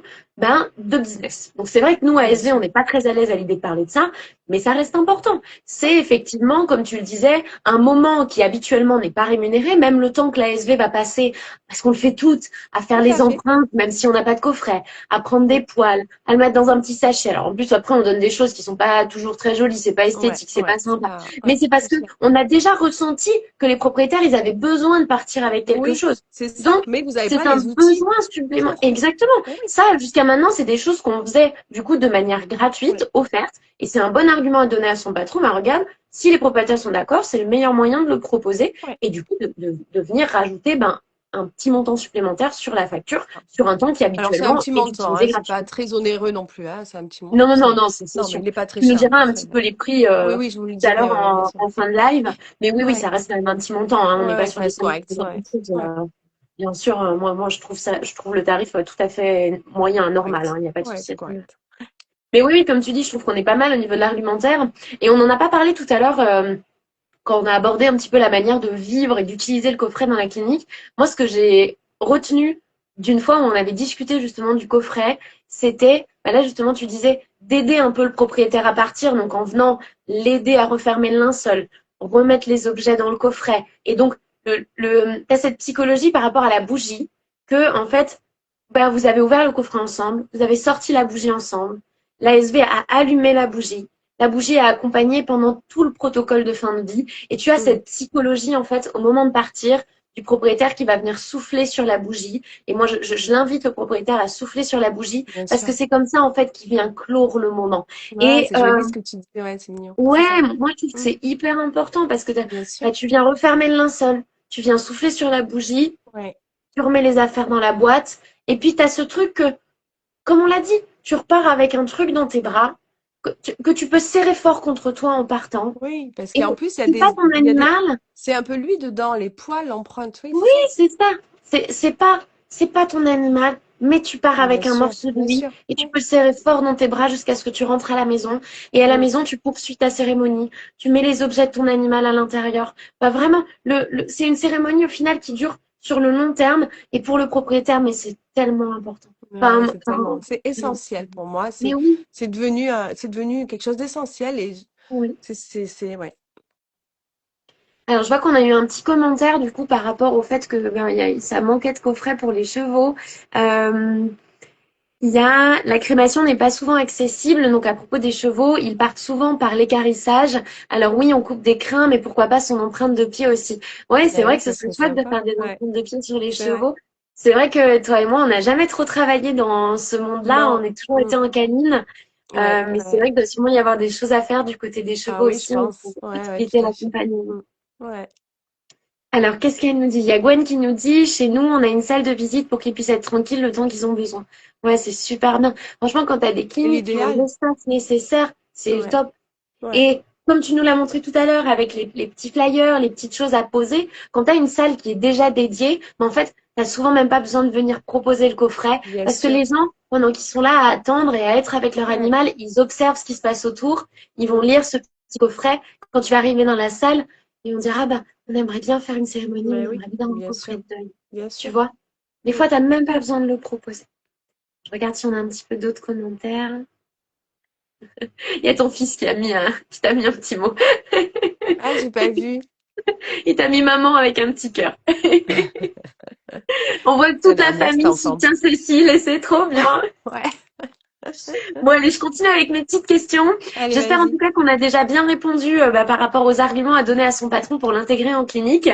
de business. Donc c'est vrai que nous, à Bien SV, on sûr, n'est pas très à l'aise à l'idée de parler de ça, mais ça reste important. C'est effectivement, comme tu le disais, un moment qui habituellement n'est pas rémunéré, même le temps que la SV va passer, parce qu'on le fait toutes, à faire tout à les fait. empreintes, même si on n'a pas de coffret, à prendre des Mm. poils, à le mettre dans un petit sachet. Alors en plus, après, on donne des choses qui sont pas toujours très jolies, c'est pas Ouais, esthétique, c'est ouais, pas c'est sympa. pas, Mais ouais, c'est parce c'est que sûr. on a déjà ressenti que les propriétaires, ils avaient besoin de partir avec quelque Oui, chose. c'est ça. Donc, Mais vous n'avez pas c'est un les outils besoin supplémentaire. pour. Exactement. Eh oui, Ça, jusqu'à maintenant, c'est des choses qu'on faisait du coup de manière oui, gratuite, offerte. Et c'est un bon argument à donner à son patron. Ben, regarde, si les propriétaires sont d'accord, c'est le meilleur moyen de le proposer oui. et du coup de venir rajouter un petit montant supplémentaire sur la facture, sur un temps qui Alors c'est un habituellement petit est montant, hein, utilisé c'est pas gratuitement. très onéreux non plus, hein, c'est un petit Non, montant. non, non, non, c'est Non, mais sûr. il est pas très Tu nous cher le diras un coffret, petit non. peu les prix Oui, oui, je vous le tout à l'heure dirai, ouais, bien sûr. en fin de live. Mais oui, oui, Ouais, ça reste quand même un petit montant, hein. On n'est ouais, pas ouais, ça sur des reste sommes correct, ouais. exorbitantes. Ouais, Bien sûr, moi, je trouve le tarif tout à fait moyen, normal, hein. correct. Il n'y a pas de Ouais, souci c'est à ce niveau. correct. Mais oui, oui, comme tu dis, je trouve qu'on est pas mal au niveau de l'argumentaire. Et on n'en a pas parlé tout à l'heure quand on a abordé un petit peu la manière de vivre et d'utiliser le coffret dans la clinique. Moi, ce que j'ai retenu d'une fois où on avait discuté justement du coffret, c'était, bah là justement, tu disais d'aider un peu le propriétaire à partir, donc en venant l'aider à refermer le linceul, remettre les objets dans le coffret. Et donc, t'as cette psychologie par rapport à la bougie que, en fait, bah, vous avez ouvert le coffret ensemble, vous avez sorti la bougie ensemble, l'ASV a allumé la bougie a accompagné pendant tout le protocole de fin de vie, et tu as Mm, cette psychologie, en fait, au moment de partir, du propriétaire qui va venir souffler sur la bougie. Et moi, je l'invite le propriétaire à souffler sur la bougie bien parce que sûr. c'est comme ça, en fait, qu'il vient clore le moment. Ouais, Et c'est joli ce que tu dis. Ouais, c'est mignon. C'est ouais, ça. moi, je trouve que Mm, c'est hyper important parce que bien sûr. bah, tu viens refermer le linceul, tu viens souffler sur la bougie, Ouais. tu remets les affaires dans la boîte, et puis tu as ce truc que, comme on l'a dit, tu repars avec un truc dans tes bras que tu peux serrer fort contre toi en partant. Oui, parce Et qu'en plus, c'est pas ton il y a des, animal. c'est un peu lui dedans, les poils, l'empreinte. Oui, c'est Oui, ça. c'est ça. C'est pas ton animal, mais tu pars avec un morceau de Bien lui sûr. et tu Oui, peux le serrer fort dans tes bras jusqu'à ce que tu rentres à la maison. Et à la mm, maison, tu poursuis ta cérémonie. Tu mets les objets de ton animal à l'intérieur. Bah vraiment, c'est une cérémonie au final qui dure sur le long terme et pour le propriétaire, mais c'est tellement important. ouais, Enfin, c'est tellement, c'est essentiel pour moi. mais oui, C'est devenu quelque chose d'essentiel et oui. ouais. Alors, je vois qu'on a eu un petit commentaire du coup par rapport au fait que ben, ça manquait de coffret pour les chevaux. Euh, Il y a la crémation n'est pas souvent accessible, donc à propos des chevaux, ils partent souvent par l'équarrissage. Alors oui, on coupe des crins, mais pourquoi pas son empreinte de pied aussi. Ouais, c'est Ben vrai oui, que ce ça serait serait chouette de sympa. faire des Ouais, empreintes de pied sur les c'est vrai. chevaux. C'est vrai que toi et moi, on n'a jamais trop travaillé dans ce monde-là. On Non. est toujours Mm, été en canine. ouais, Mais c'est ouais. vrai qu'il doit sûrement y avoir des choses à faire du côté des Ah chevaux oui, je aussi pour pense. Ouais, ouais, faciliter tout à fait. l'accompagnement. Mm, ouais. Alors, qu'est-ce qu'elle nous dit? Il y a Gwen qui nous dit, chez nous, on a une salle de visite pour qu'ils puissent être tranquilles le temps qu'ils ont besoin. Ouais, c'est super bien. Franchement, quand tu as des C'est cliniques qui ont l'idéal. l'espace nécessaire, c'est le Ouais, top. ouais. Et comme tu nous l'as montré tout à l'heure avec les petits flyers, les petites choses à poser, quand tu as une salle qui est déjà dédiée, mais en fait, tu souvent même pas besoin de venir proposer le coffret Bien parce que sûr. les gens, pendant qu'ils sont là à attendre et à être avec leur Ouais, animal, ils observent ce qui se passe autour, ils vont mm, lire ce petit coffret. Quand tu vas arriver dans la salle, ils vont dire, ah bah, on aimerait bien faire une cérémonie, ben on oui, aimerait bien un bien coffret sûr. de deuil. Bien Tu sûr. vois? Des Mm. fois, tu n'as même pas besoin de le proposer. Je regarde si on a un petit peu d'autres commentaires. Il y a ton fils qui t'a mis un petit mot. Ah, j'ai pas vu. Il t'a mis maman avec un petit cœur. On voit que toute Alors, la next famille enfant. soutient Cécile et c'est trop bien. Ouais. Bon, allez, je continue avec mes petites questions. Allez, J'espère en tout vas-y. cas qu'on a déjà bien répondu bah, par rapport aux arguments à donner à son patron pour l'intégrer en clinique.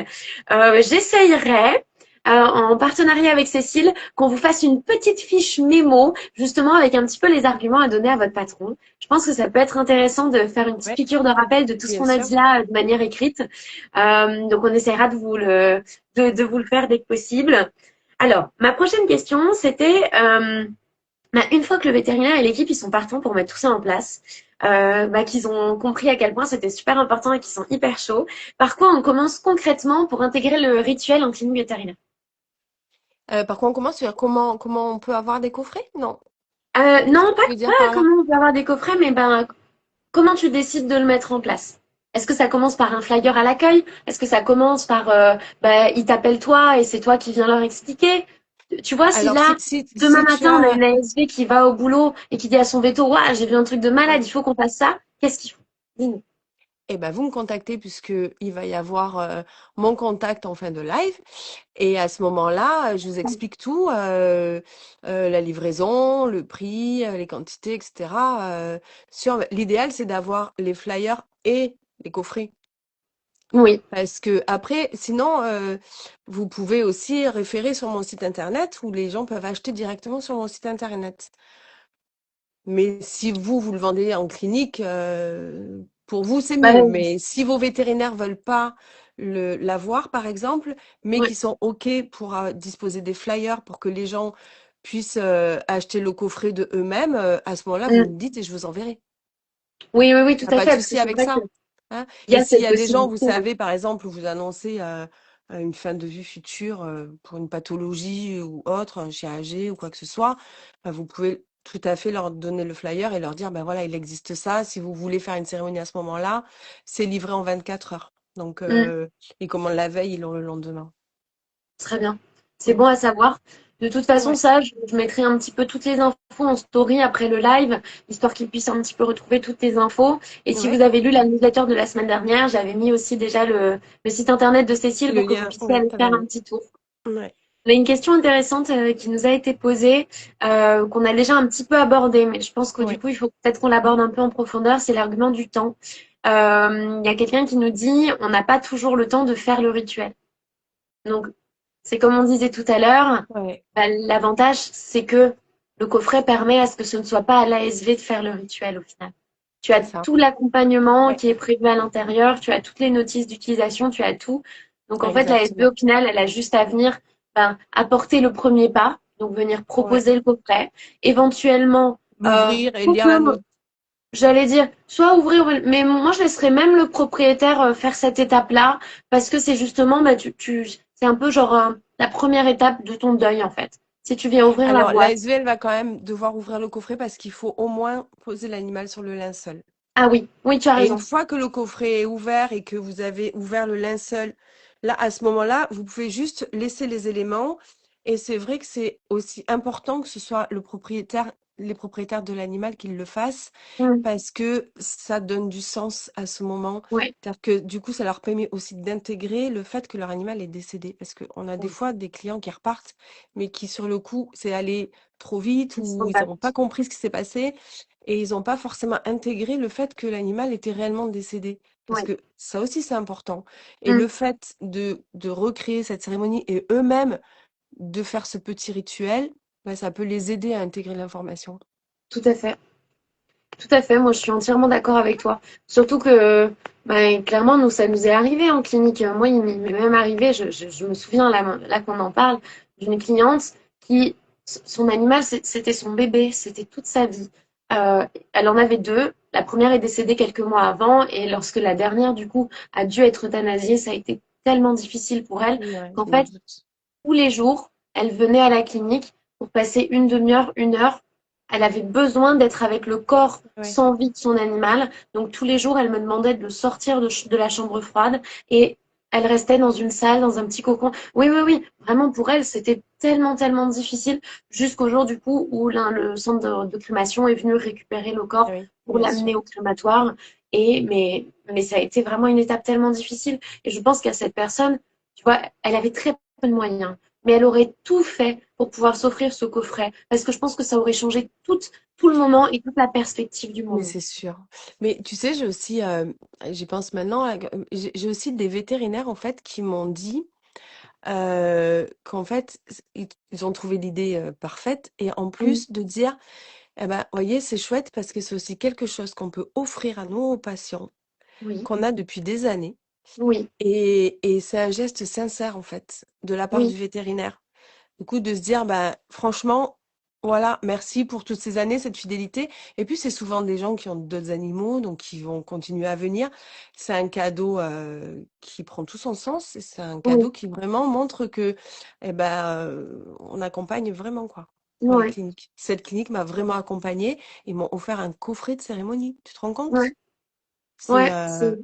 J'essayerai, en partenariat avec Cécile, qu'on vous fasse une petite fiche mémo, justement avec un petit peu les arguments à donner à votre patron. Je pense que ça peut être intéressant de faire une petite Ouais, piqûre de rappel de tout ce bien qu'on a sûr. dit là de manière écrite. Donc, on essaiera de vous le faire dès que possible. Alors, ma prochaine question, c'était... bah, une fois que le vétérinaire et l'équipe ils sont partants pour mettre tout ça en place, bah, qu'ils ont compris à quel point c'était super important et qu'ils sont hyper chauds, par quoi on commence concrètement pour intégrer le rituel en clinique vétérinaire? Par contre, on commence sur comment on peut avoir des coffrets? Non. Qu'est-ce Non, que tu veux pas dire par là? comment on peut avoir des coffrets, mais ben comment tu décides de le mettre en place? Est-ce que ça commence par un flyer à l'accueil? Est-ce que ça commence par bah, ils t'appellent toi et c'est toi qui viens leur expliquer? Tu vois, si Alors, là, demain si tu matin, on a as, une ASV qui va au boulot et qui dit à son veto, ouais, j'ai vu un truc de malade, ouais. il faut qu'on fasse ça, qu'est-ce qu'il faut? Dis-nous. Eh ben, vous me contactez puisque il va y avoir mon contact en fin de live. Et à ce moment-là, je vous explique tout, la livraison, le prix, les quantités, etc. L'idéal, c'est d'avoir les flyers et les coffrets. Oui. Parce que après, sinon, vous pouvez aussi référer sur mon site internet où les gens peuvent acheter directement sur mon site internet. Mais si vous le vendez en clinique, pour vous, c'est mieux. Bah, Mais si vos vétérinaires veulent pas l'avoir, par exemple, mais Ouais. qui sont OK pour disposer des flyers pour que les gens puissent acheter le coffret de eux-mêmes, à ce moment-là, vous Mm. me dites et je vous enverrai. Oui, oui, oui, tout Y a à pas de fait, parce que souci c'est avec vrai ça. qu'il Hein. y Et a s'il y cette a des gens, vous possibilité. savez, par exemple, vous annoncez une fin de vue future pour une pathologie ou autre, un chien âgé ou quoi que ce soit, vous pouvez tout à fait leur donner le flyer et leur dire, ben voilà, il existe ça. Si vous voulez faire une cérémonie à ce moment-là, c'est livré en 24 heures. Donc, Mm. ils commandent la veille, ils l'ont le lendemain. Très bien. C'est Mm. bon à savoir. De toute façon, Ouais, ça, je mettrai un petit peu toutes les infos en story après le live, histoire qu'ils puissent un petit peu retrouver toutes les infos. Et si vous ouais, avez lu la newsletter de la semaine dernière, j'avais mis aussi déjà le site internet de Cécile le pour que vous lien, puissiez ouais, aller t'avais faire un mis. petit tour. Ouais, On a une question intéressante qui nous a été posée, qu'on a déjà un petit peu abordée, mais je pense que du ouais. coup, il faut peut-être qu'on l'aborde un peu en profondeur, c'est l'argument du temps. Il y a quelqu'un qui nous dit, on n'a pas toujours le temps de faire le rituel. Donc, c'est comme on disait tout à l'heure, Ouais, bah, l'avantage, c'est que le coffret permet à ce que ce ne soit pas à l'ASV de faire le rituel au final. Tu as c'est ça. tout l'accompagnement Ouais, qui est prévu à l'intérieur, tu as toutes les notices d'utilisation, tu as tout. Donc en fait, l'ASV exactement. au final, elle a juste à venir ben, apporter le premier pas, donc venir Ouais. proposer le coffret, éventuellement, L'ouvrir et lire la comme note. j'allais dire, soit ouvrir, mais moi je laisserais même le propriétaire faire cette étape-là, parce que c'est justement, bah, c'est un peu genre la première étape de ton deuil en fait. Si tu viens ouvrir la Alors, boîte. l'ASV, elle va quand même devoir ouvrir le coffret parce qu'il faut au moins poser l'animal sur le linceul. Ah oui, oui, tu as Et une raison. fois que le coffret est ouvert et que vous avez ouvert le linceul, là, à ce moment-là, vous pouvez juste laisser les éléments. Et c'est vrai que c'est aussi important que ce soit le propriétaire, les propriétaires de l'animal qui le fassent Mm, parce que ça donne du sens à ce moment. ouais, C'est-à-dire que du coup, ça leur permet aussi d'intégrer le fait que leur animal est décédé. Parce qu'on a des ouais, fois des clients qui repartent, mais qui sur le coup, c'est allé trop vite ils ou sont ils pas. n'ont pas compris ce qui s'est passé et ils n'ont pas forcément intégré le fait que l'animal était réellement décédé. Parce Ouais. que ça aussi, c'est important. Et Mm, le fait de recréer cette cérémonie et eux-mêmes de faire ce petit rituel, bah, ça peut les aider à intégrer l'information. tout à fait. Tout à fait, moi je suis entièrement d'accord avec toi. Surtout que bah, clairement, nous, ça nous est arrivé en clinique. Moi, il m'est même arrivé, je me souviens là qu'on en parle, d'une cliente qui, son animal, c'était son bébé, c'était toute sa vie. Elle en avait deux. La première est décédée quelques mois avant, et lorsque la dernière, du coup, a dû être euthanasiée, ça a été tellement difficile pour elle Ouais, qu'en je me fait, doute. tous les jours, elle venait à la clinique pour passer une demi-heure, une heure. Elle avait besoin d'être avec le corps Ouais, sans vie de son animal. Donc tous les jours, elle me demandait de le sortir de la chambre froide et elle restait dans une salle, dans un petit cocon. Oui, oui, oui. Vraiment, pour elle, c'était tellement, tellement difficile jusqu'au jour du coup où le centre de crémation est venu récupérer le ah corps oui, pour bien sûr. l'amener au crématoire. Mais ça a été vraiment une étape tellement difficile. Et je pense qu'à cette personne, tu vois, elle avait très peu de moyens, mais elle aurait tout fait pour pouvoir s'offrir ce coffret, parce que je pense que ça aurait changé tout le moment et toute la perspective du Mais moment. c'est sûr. Mais tu sais, j'ai aussi, j'y pense maintenant, j'ai aussi des vétérinaires en fait qui m'ont dit qu'en fait, ils ont trouvé l'idée parfaite et en Mm. plus de dire, eh ben, voyez, c'est chouette parce que c'est aussi quelque chose qu'on peut offrir à nos patients, Oui, qu'on a depuis des années oui, et c'est un geste sincère en fait de la part du oui, vétérinaire. Du coup, de se dire, bah, franchement, voilà, merci pour toutes ces années, cette fidélité. Et puis, c'est souvent des gens qui ont d'autres animaux, donc qui vont continuer à venir. C'est un cadeau qui prend tout son sens. Et c'est un cadeau oui, qui vraiment montre que, eh ben, on accompagne vraiment, quoi, dans les ouais, cliniques. Cette clinique m'a vraiment accompagnée. Ils m'ont offert un coffret de cérémonie. Tu te rends ouais, compte? C'est ouais. euh,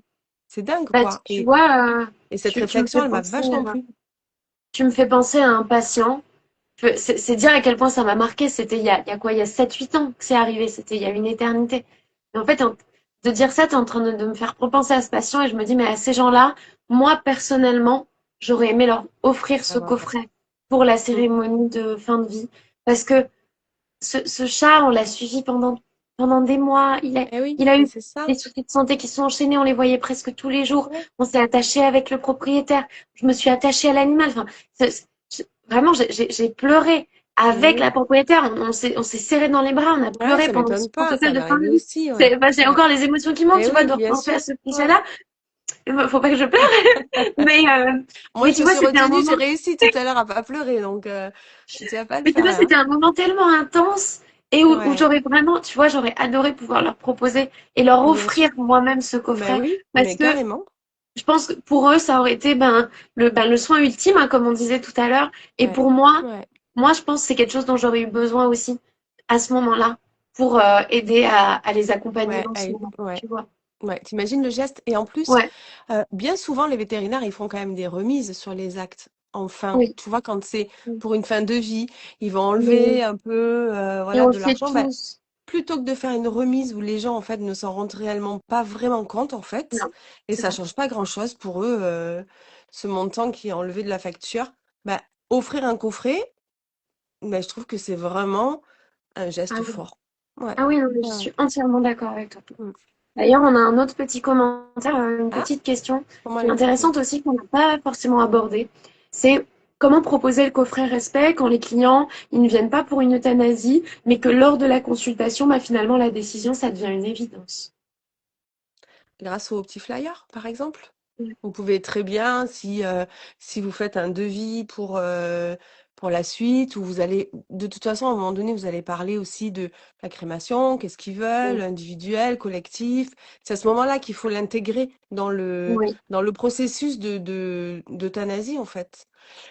c'est dingue, Bah, quoi. tu vois, Et cette tu me fais réflexion, elle m'a penser, vachement plu. tu me fais penser à un patient. C'est dire à quel point ça m'a marqué. C'était il y a quoi? Il y a 7 8 ans que c'est arrivé. C'était il y a une éternité. Et en fait, de dire ça, tu es en train de me faire repenser à ce patient et je me dis, mais à ces gens-là, moi, personnellement, j'aurais aimé leur offrir ce Ah bah ouais. coffret pour la Mm. cérémonie de fin de vie. Parce que ce chat, on l'a suivi pendant des mois. Eh oui, Il a mais eu c'est ça. des soucis de santé qui sont enchaînés. On les voyait presque tous les jours. Ouais. On s'est attaché avec le propriétaire. Je me suis attachée à l'animal. Enfin, vraiment, j'ai pleuré Mais avec la oui. propriétaire. On s'est serré dans les bras. On a Ouais, pleuré ça pendant ce m'étonne pas, protocole ça de m'est fin arrivé de vie. aussi, ouais. Bah, j'ai Ouais. encore les émotions qui montent, Eh tu vois, oui, de bien repenser à sûr. ce petit Ouais. chat-là. Faut pas que je pleure. Mais, Moi, mais je tu me vois, suis c'était un retenue, j'ai moment. réussi tout à l'heure à pas pleurer, donc tu vas pas le Mais tu faire vois, là, hein. c'était un moment tellement intense et où Ouais, j'aurais vraiment, tu vois, j'aurais adoré pouvoir leur proposer et leur bien sûr. offrir moi-même ce Ben coffret oui, parce mais que carrément. je pense que pour eux, ça aurait été le soin ultime, hein, comme on disait tout à l'heure. Et Ouais, pour moi, ouais, je pense que c'est quelque chose dont j'aurais eu besoin aussi à ce moment-là pour aider à les accompagner ouais, dans ce moment, ouais. tu vois. Ouais, t'imagines le geste? Et en plus, Ouais, bien souvent, les vétérinaires, ils font quand même des remises sur les actes. Enfin, oui, tu vois, quand c'est oui. pour une fin de vie, ils vont Mais- enlever un peu, et voilà, on le de fait l'argent. Ben, tous. plutôt que de faire une remise où les gens, en fait, ne s'en rendent réellement pas vraiment compte, en fait, Non, et c'est ça ça. change pas grand-chose pour eux, ce montant qui est enlevé de la facture, ben, offrir un coffret, ben, je trouve que c'est vraiment un Ah geste oui, fort. Ouais. ah oui, non, mais je Ouais, ouais. suis entièrement d'accord avec toi. Mm. D'ailleurs, on a un autre petit commentaire, une Ah, petite question comment qui elle est est partie? intéressante aussi, qu'on n'a pas forcément abordée. C'est comment proposer le coffret respect quand les clients, ils ne viennent pas pour une euthanasie, mais que lors de la consultation, finalement, la décision, ça devient une évidence. Grâce au petit flyer, par exemple? Ouais. Vous pouvez très bien, si vous faites un devis pour la suite, où vous allez, de toute façon, à un moment donné, vous allez parler aussi de la crémation, qu'est-ce qu'ils veulent, individuel, collectif. C'est à ce moment-là qu'il faut l'intégrer Oui, dans le processus d'euthanasie, en fait.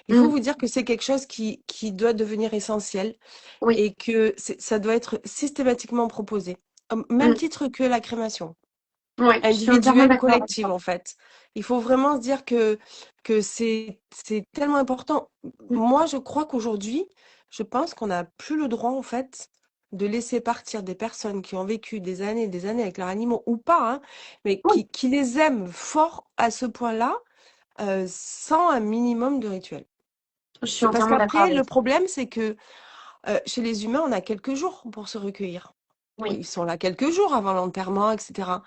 Il faut mm, vous dire que c'est quelque chose qui doit devenir essentiel oui, et que ça doit être systématiquement proposé, au même mm, titre que la crémation. ouais, je suis entièrement Individuelle ou d'accord avec collective, toi. en fait. Il faut vraiment se dire que c'est tellement important. Mm. Moi, je crois qu'aujourd'hui, je pense qu'on n'a plus le droit, en fait, de laisser partir des personnes qui ont vécu des années avec leurs animaux ou pas, hein, mais Oui, qui les aiment fort à ce point-là, sans un minimum de rituel. je suis C'est parce entièrement d'accord qu'après, avec le toi. problème, c'est que chez les humains, on a quelques jours pour se recueillir. Oui, Ils sont là quelques jours avant l'enterrement, etc.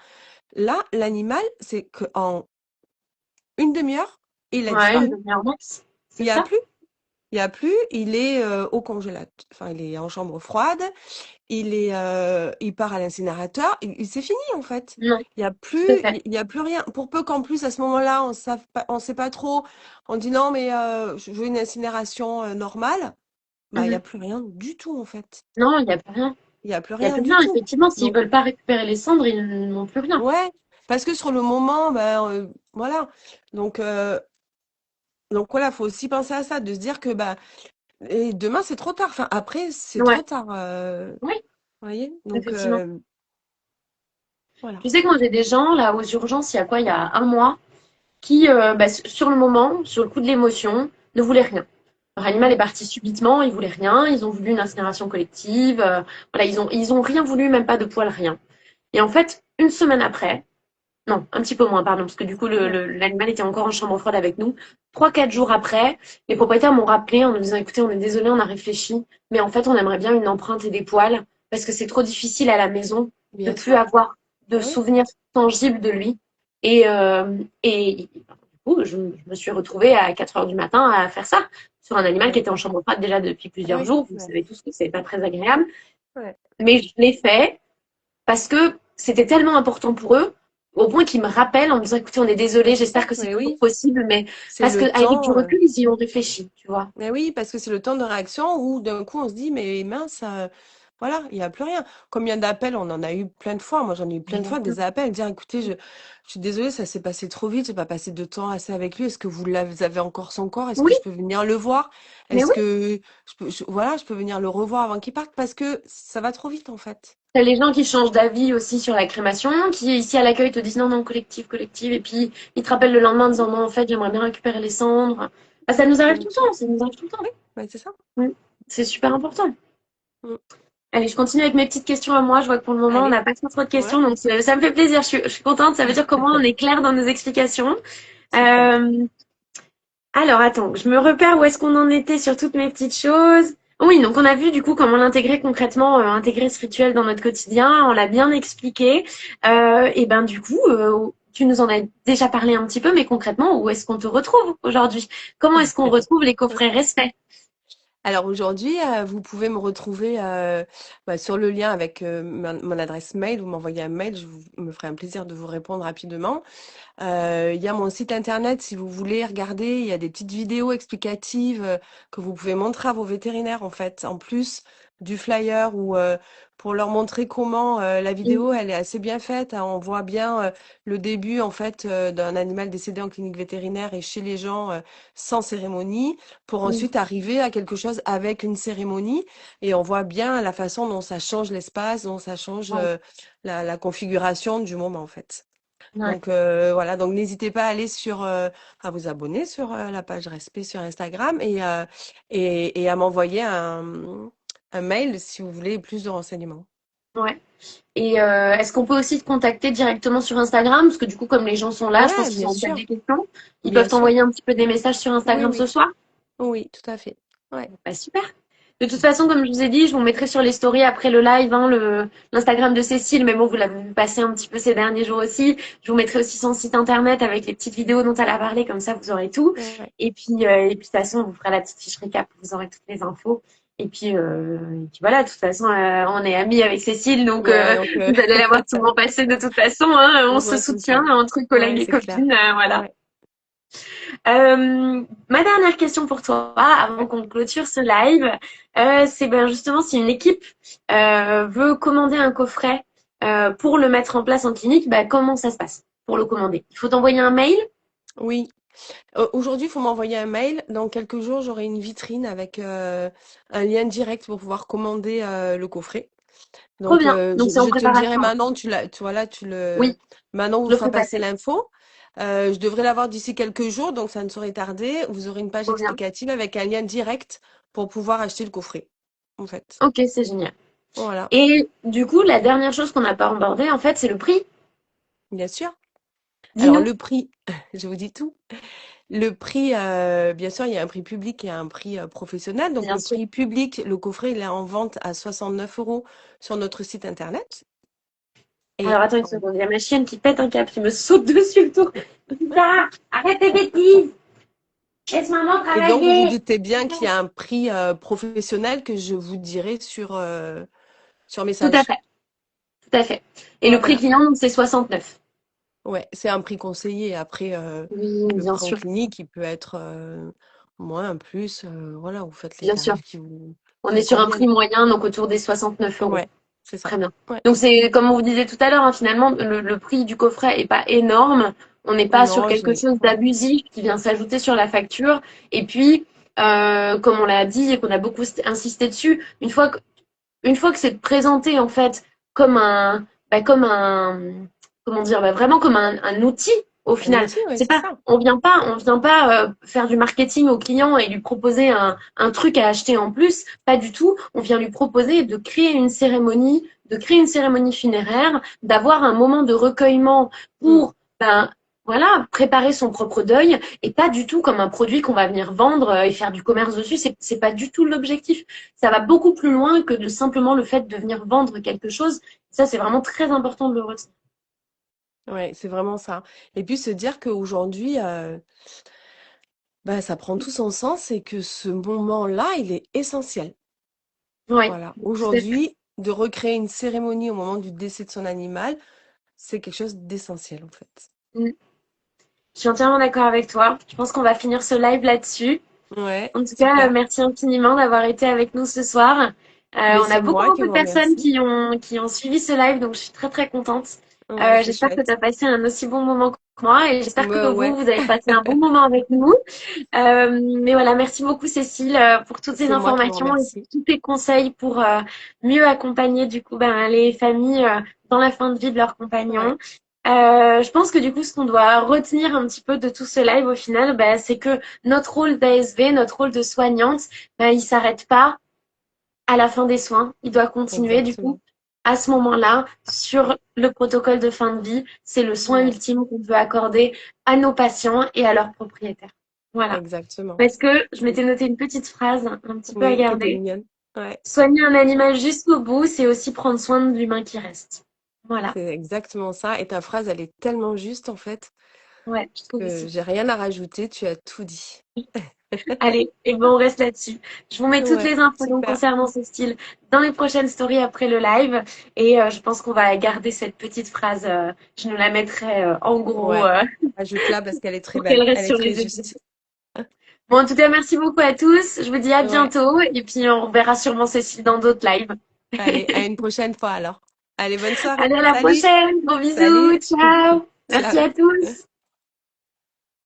Là, l'animal, c'est qu'en une demi-heure, il a ouais, une disparu. demi-heure max, Il c'est y a ça? plus. Il y a plus. Il est au congélateur. Enfin, il est en chambre froide. Il part à l'incinérateur. C'est fini en fait. Non, Il y a tout à plus. fait. Il y a plus rien. Pour peu qu'en plus à ce moment-là, on sait pas trop. On dit non, mais je veux une incinération normale. Bah, il y a Mhm. plus rien du tout en fait. Non, il n'y a plus rien. Il y a plus Il n'y a rien plus du rien. tout. Effectivement, s'ils Donc veulent pas récupérer les cendres, ils n'ont plus rien. ouais, parce que sur le moment, ben voilà. Donc euh, Donc voilà, faut aussi penser à ça, de se dire que bah et demain c'est trop tard. Enfin après c'est trop Ouais, tard. oui, Vous voyez? effectivement. Voilà. Tu sais que moi, j'ai des gens, là, aux urgences, il y a quoi? Il y a un mois, qui, sur le moment, sur le coup de l'émotion, ne voulaient rien. Leur animal est Ouais. parti subitement, ils voulaient rien, ils ont voulu une incinération collective, voilà, ils ont rien voulu, même pas de poils, rien. Et en fait, une semaine après, non, un petit peu moins, pardon, parce que du coup, Ouais. l'animal était encore en chambre froide avec nous. 3, 4 jours après, les propriétaires m'ont rappelé en nous disant, écoutez, on est désolé, on a réfléchi, mais en fait, on aimerait bien une empreinte et des poils, parce que c'est trop difficile à la maison de Bien plus sûr. avoir de Ah oui. souvenirs tangibles de lui. Et du coup, je me suis retrouvée à 4 heures du matin à faire ça sur un animal qui Ouais. était en chambre froide déjà depuis Ah plusieurs oui. jours. Vous Ouais. savez tous que c'est pas très agréable, Ouais. mais je l'ai fait parce que c'était tellement important pour eux, au point qu'ils me rappellent en me disant, écoutez, on est Bah, désolé, c'est j'espère ça. que c'est Mais toujours oui, possible, mais c'est parce le qu'avec du temps. recul, ils y ont réfléchi, tu vois. Mais oui, parce que c'est le temps de réaction où d'un coup on se dit mais mince, voilà, il n'y a plus rien. Combien d'appels on en a eu plein de fois. Moi j'en ai eu plein de fois des appels, dire écoutez, je suis désolée, ça s'est passé trop vite, j'ai pas passé de temps assez avec lui. Est-ce que vous avez encore son corps? Est-ce que Oui, je peux venir le voir? mais Est-ce oui, que voilà, je peux venir le revoir avant qu'il parte? Parce que ça va trop vite en fait. t'as les gens qui changent d'avis aussi sur la crémation, qui ici à l'accueil te disent non, non, collectif, collectif, et puis ils te rappellent le lendemain en disant non, en fait, j'aimerais bien récupérer les cendres. Ah, ça nous arrive Bien tout le sûr. temps, ça nous arrive tout le temps. Oui, bah, c'est ça. Oui, c'est super important. Mm. Allez, je continue avec mes petites questions à moi. Je vois que pour le moment, on Allez, n'a pas trop de ouais, questions, donc ça me fait plaisir. Je suis contente. Ça veut dire qu'au moins, on est clair dans nos explications. super. Euh, Alors, attends, je me repère où est-ce qu'on en était sur toutes mes petites choses. Oui, donc on a vu du coup comment l'intégrer concrètement, intégrer ce rituel dans notre quotidien, on l'a bien expliqué. Et ben du coup, tu nous en as déjà parlé un petit peu, mais concrètement, où est-ce qu'on te retrouve aujourd'hui? Comment est-ce qu'on retrouve les coffrets respect? Alors aujourd'hui, vous pouvez me retrouver sur le lien avec mon adresse mail. Vous m'envoyez un mail, me ferai un plaisir de vous répondre rapidement. Il y a mon site internet si vous voulez regarder. Il y a des petites vidéos explicatives que vous pouvez montrer à vos vétérinaires en fait, en plus du flyer ou pour leur montrer comment la Mm. vidéo elle est assez bien faite, hein. On voit bien le début en fait d'un animal décédé en clinique vétérinaire et chez les gens sans cérémonie pour Mm. ensuite arriver à quelque chose avec une cérémonie et on voit bien la façon dont ça change l'espace, dont ça change Ouais. la configuration du moment en fait. Ouais. Donc voilà, donc n'hésitez pas à aller à vous abonner sur la page Respect sur Instagram et à m'envoyer un mail si vous voulez plus de renseignements. Ouais. Et est-ce qu'on peut aussi te contacter directement sur Instagram? Parce que du coup, comme les gens sont là, je pense Ouais, qu'ils bien ont peut-être sûr, des questions. Ils peuvent bien sûr. t'envoyer un petit peu des messages sur Oui, Instagram ce oui, soir? oui, tout à fait. Ouais. Bah, super. De toute façon, comme je vous ai dit, je vous mettrai sur les stories après le live, hein, l'Instagram de Cécile, mais bon, vous l'avez vu passer un petit peu ces derniers jours aussi. Je vous mettrai aussi son site internet avec les petites vidéos dont elle a parlé, comme ça vous aurez tout. Ouais. Et puis de toute façon, on vous fera la petite fiche récap, vous aurez toutes les infos. Et puis voilà, de toute façon, on est amis avec Cécile, donc Ouais, donc vous allez la voir souvent passer de toute façon, hein, on on se se voit tout le soutient temps. entre collègues Ouais, et c'est clair. copines, voilà. Ouais. Ma dernière question pour toi, avant qu'on clôture ce live, c'est ben justement si une équipe veut commander un coffret pour le mettre en place en clinique, ben, comment ça se passe pour le commander? Il faut t'envoyer un mail? Oui. Aujourd'hui, il faut m'envoyer un mail. Dans quelques jours, j'aurai une vitrine avec un lien direct pour pouvoir commander le coffret. Trop Donc, bien. Donc c'est en je te le dirai préparation. maintenant, Oui, maintenant, vous je le ferez ferai passer passer. l'info. Je devrais l'avoir d'ici quelques jours, donc ça ne saurait tarder. Vous aurez une page Trop bien. explicative avec un lien direct pour pouvoir acheter le coffret, en fait. Ok, c'est génial. Voilà, Et du coup, la dernière chose qu'on n'a pas abordée, en fait, c'est le prix. bien sûr. Alors, Dis-nous. le prix, je vous dis tout. Le prix, bien sûr, il y a un prix public et un prix professionnel. Donc, Bien le sûr. prix public, le coffret, il est en vente à 69 € sur notre site internet. Alors Et attends une seconde, il y a ma chienne qui pète un câble, qui me saute dessus le tour. Rita, arrête tes bêtises. Laisse maman Et donc, vous vous travailler. doutez bien qu'il y a un prix professionnel que je vous dirai sur Tout à message. fait, tout à fait. Et le prix Voilà. client, donc, c'est 69. Ouais, c'est un prix conseillé. Après, Oui, le bien prix en sûr, clinique, il peut être moins, un plus. Voilà, vous faites les bien sûr. tarifs On qui est vous sur un prix conviennent. moyen, donc autour des 69 euros. Ouais, c'est ça. Très bien. Ouais. Donc c'est comme on vous disait tout à l'heure, hein, finalement, le prix du coffret est pas énorme. On n'est pas sur Non, quelque chose ouais. d'abusif qui vient s'ajouter sur la facture. Et puis, comme on l'a dit et qu'on a beaucoup insisté dessus, une fois que c'est présenté en fait comme un, comment dire, vraiment comme un outil au Un final. outil, ouais, C'est c'est pas, ça. on vient pas faire du marketing au client et lui proposer un truc à acheter en plus. Pas du tout. On vient lui proposer de créer une cérémonie funéraire, d'avoir un moment de recueillement Mm. pour ben, voilà, préparer son propre deuil et pas du tout comme un produit qu'on va venir vendre et faire du commerce dessus. C'est pas du tout l'objectif. Ça va beaucoup plus loin que de simplement le fait de venir vendre quelque chose. Ça, c'est vraiment très important de le retenir. Ouais, c'est vraiment ça. Et puis se dire qu'aujourd'hui, bah, ça prend tout son sens et que ce moment-là, il est essentiel. Oui, Voilà. tout à fait. Aujourd'hui, de recréer une cérémonie au moment du décès de son animal, c'est quelque chose d'essentiel, en fait. Mm. Je suis entièrement d'accord avec toi. Je pense qu'on va finir ce live là-dessus. Ouais, En tout cas, super. merci infiniment d'avoir été avec nous ce soir. Mais On a c'est beaucoup, moi qui beaucoup de vous personnes remercie. qui ont suivi ce live, donc je suis très, très contente. Ouais, c'est J'espère que tu chouette. as passé un aussi bon moment que moi et j'espère que vous, Ouais. vous avez passé un bon moment avec nous. Mais voilà, merci beaucoup Cécile pour toutes ces C'est moi qui vous informations et remercie. tous tes conseils pour mieux accompagner du coup les familles dans la fin de vie de leurs Ouais, compagnons. Je pense que du coup, ce qu'on doit retenir un petit peu de tout ce live au final, c'est que notre rôle d'ASV, notre rôle de soignante, il s'arrête pas à la fin des soins. Il doit continuer du coup exactement. à ce moment-là sur le protocole de fin de vie. C'est le soin Ouais, ultime qu'on veut accorder à nos patients et à leurs propriétaires. Voilà. exactement. Parce que je m'étais noté une petite phrase un petit peu à Oui, qui était garder. mignonne. Ouais, Soigner un animal jusqu'au bout, c'est aussi prendre soin de l'humain qui reste. Voilà. c'est exactement ça. Et ta phrase, elle est tellement juste, en fait. Ouais, je trouve aussi. J'ai rien à rajouter, tu as tout dit. Allez, et ben on reste là-dessus. Je vous mets toutes Ouais, les infos donc, super. concernant ce style dans les prochaines stories après le live. Et je pense qu'on va garder cette petite phrase. Je nous la mettrai en gros Ouais. Ajoute-la parce qu'elle est très pour qu'elle belle. reste Elle est sur très les épaules. juste. Bon, en tout cas, merci beaucoup à tous. Je vous dis à Ouais. bientôt. Et puis, on reverra sûrement Cécile dans d'autres lives. Allez, à une prochaine fois alors. Allez, bonne soirée. Allez, à la Salut. prochaine. Gros bisous. Salut. Ciao. Merci Ciao. à tous.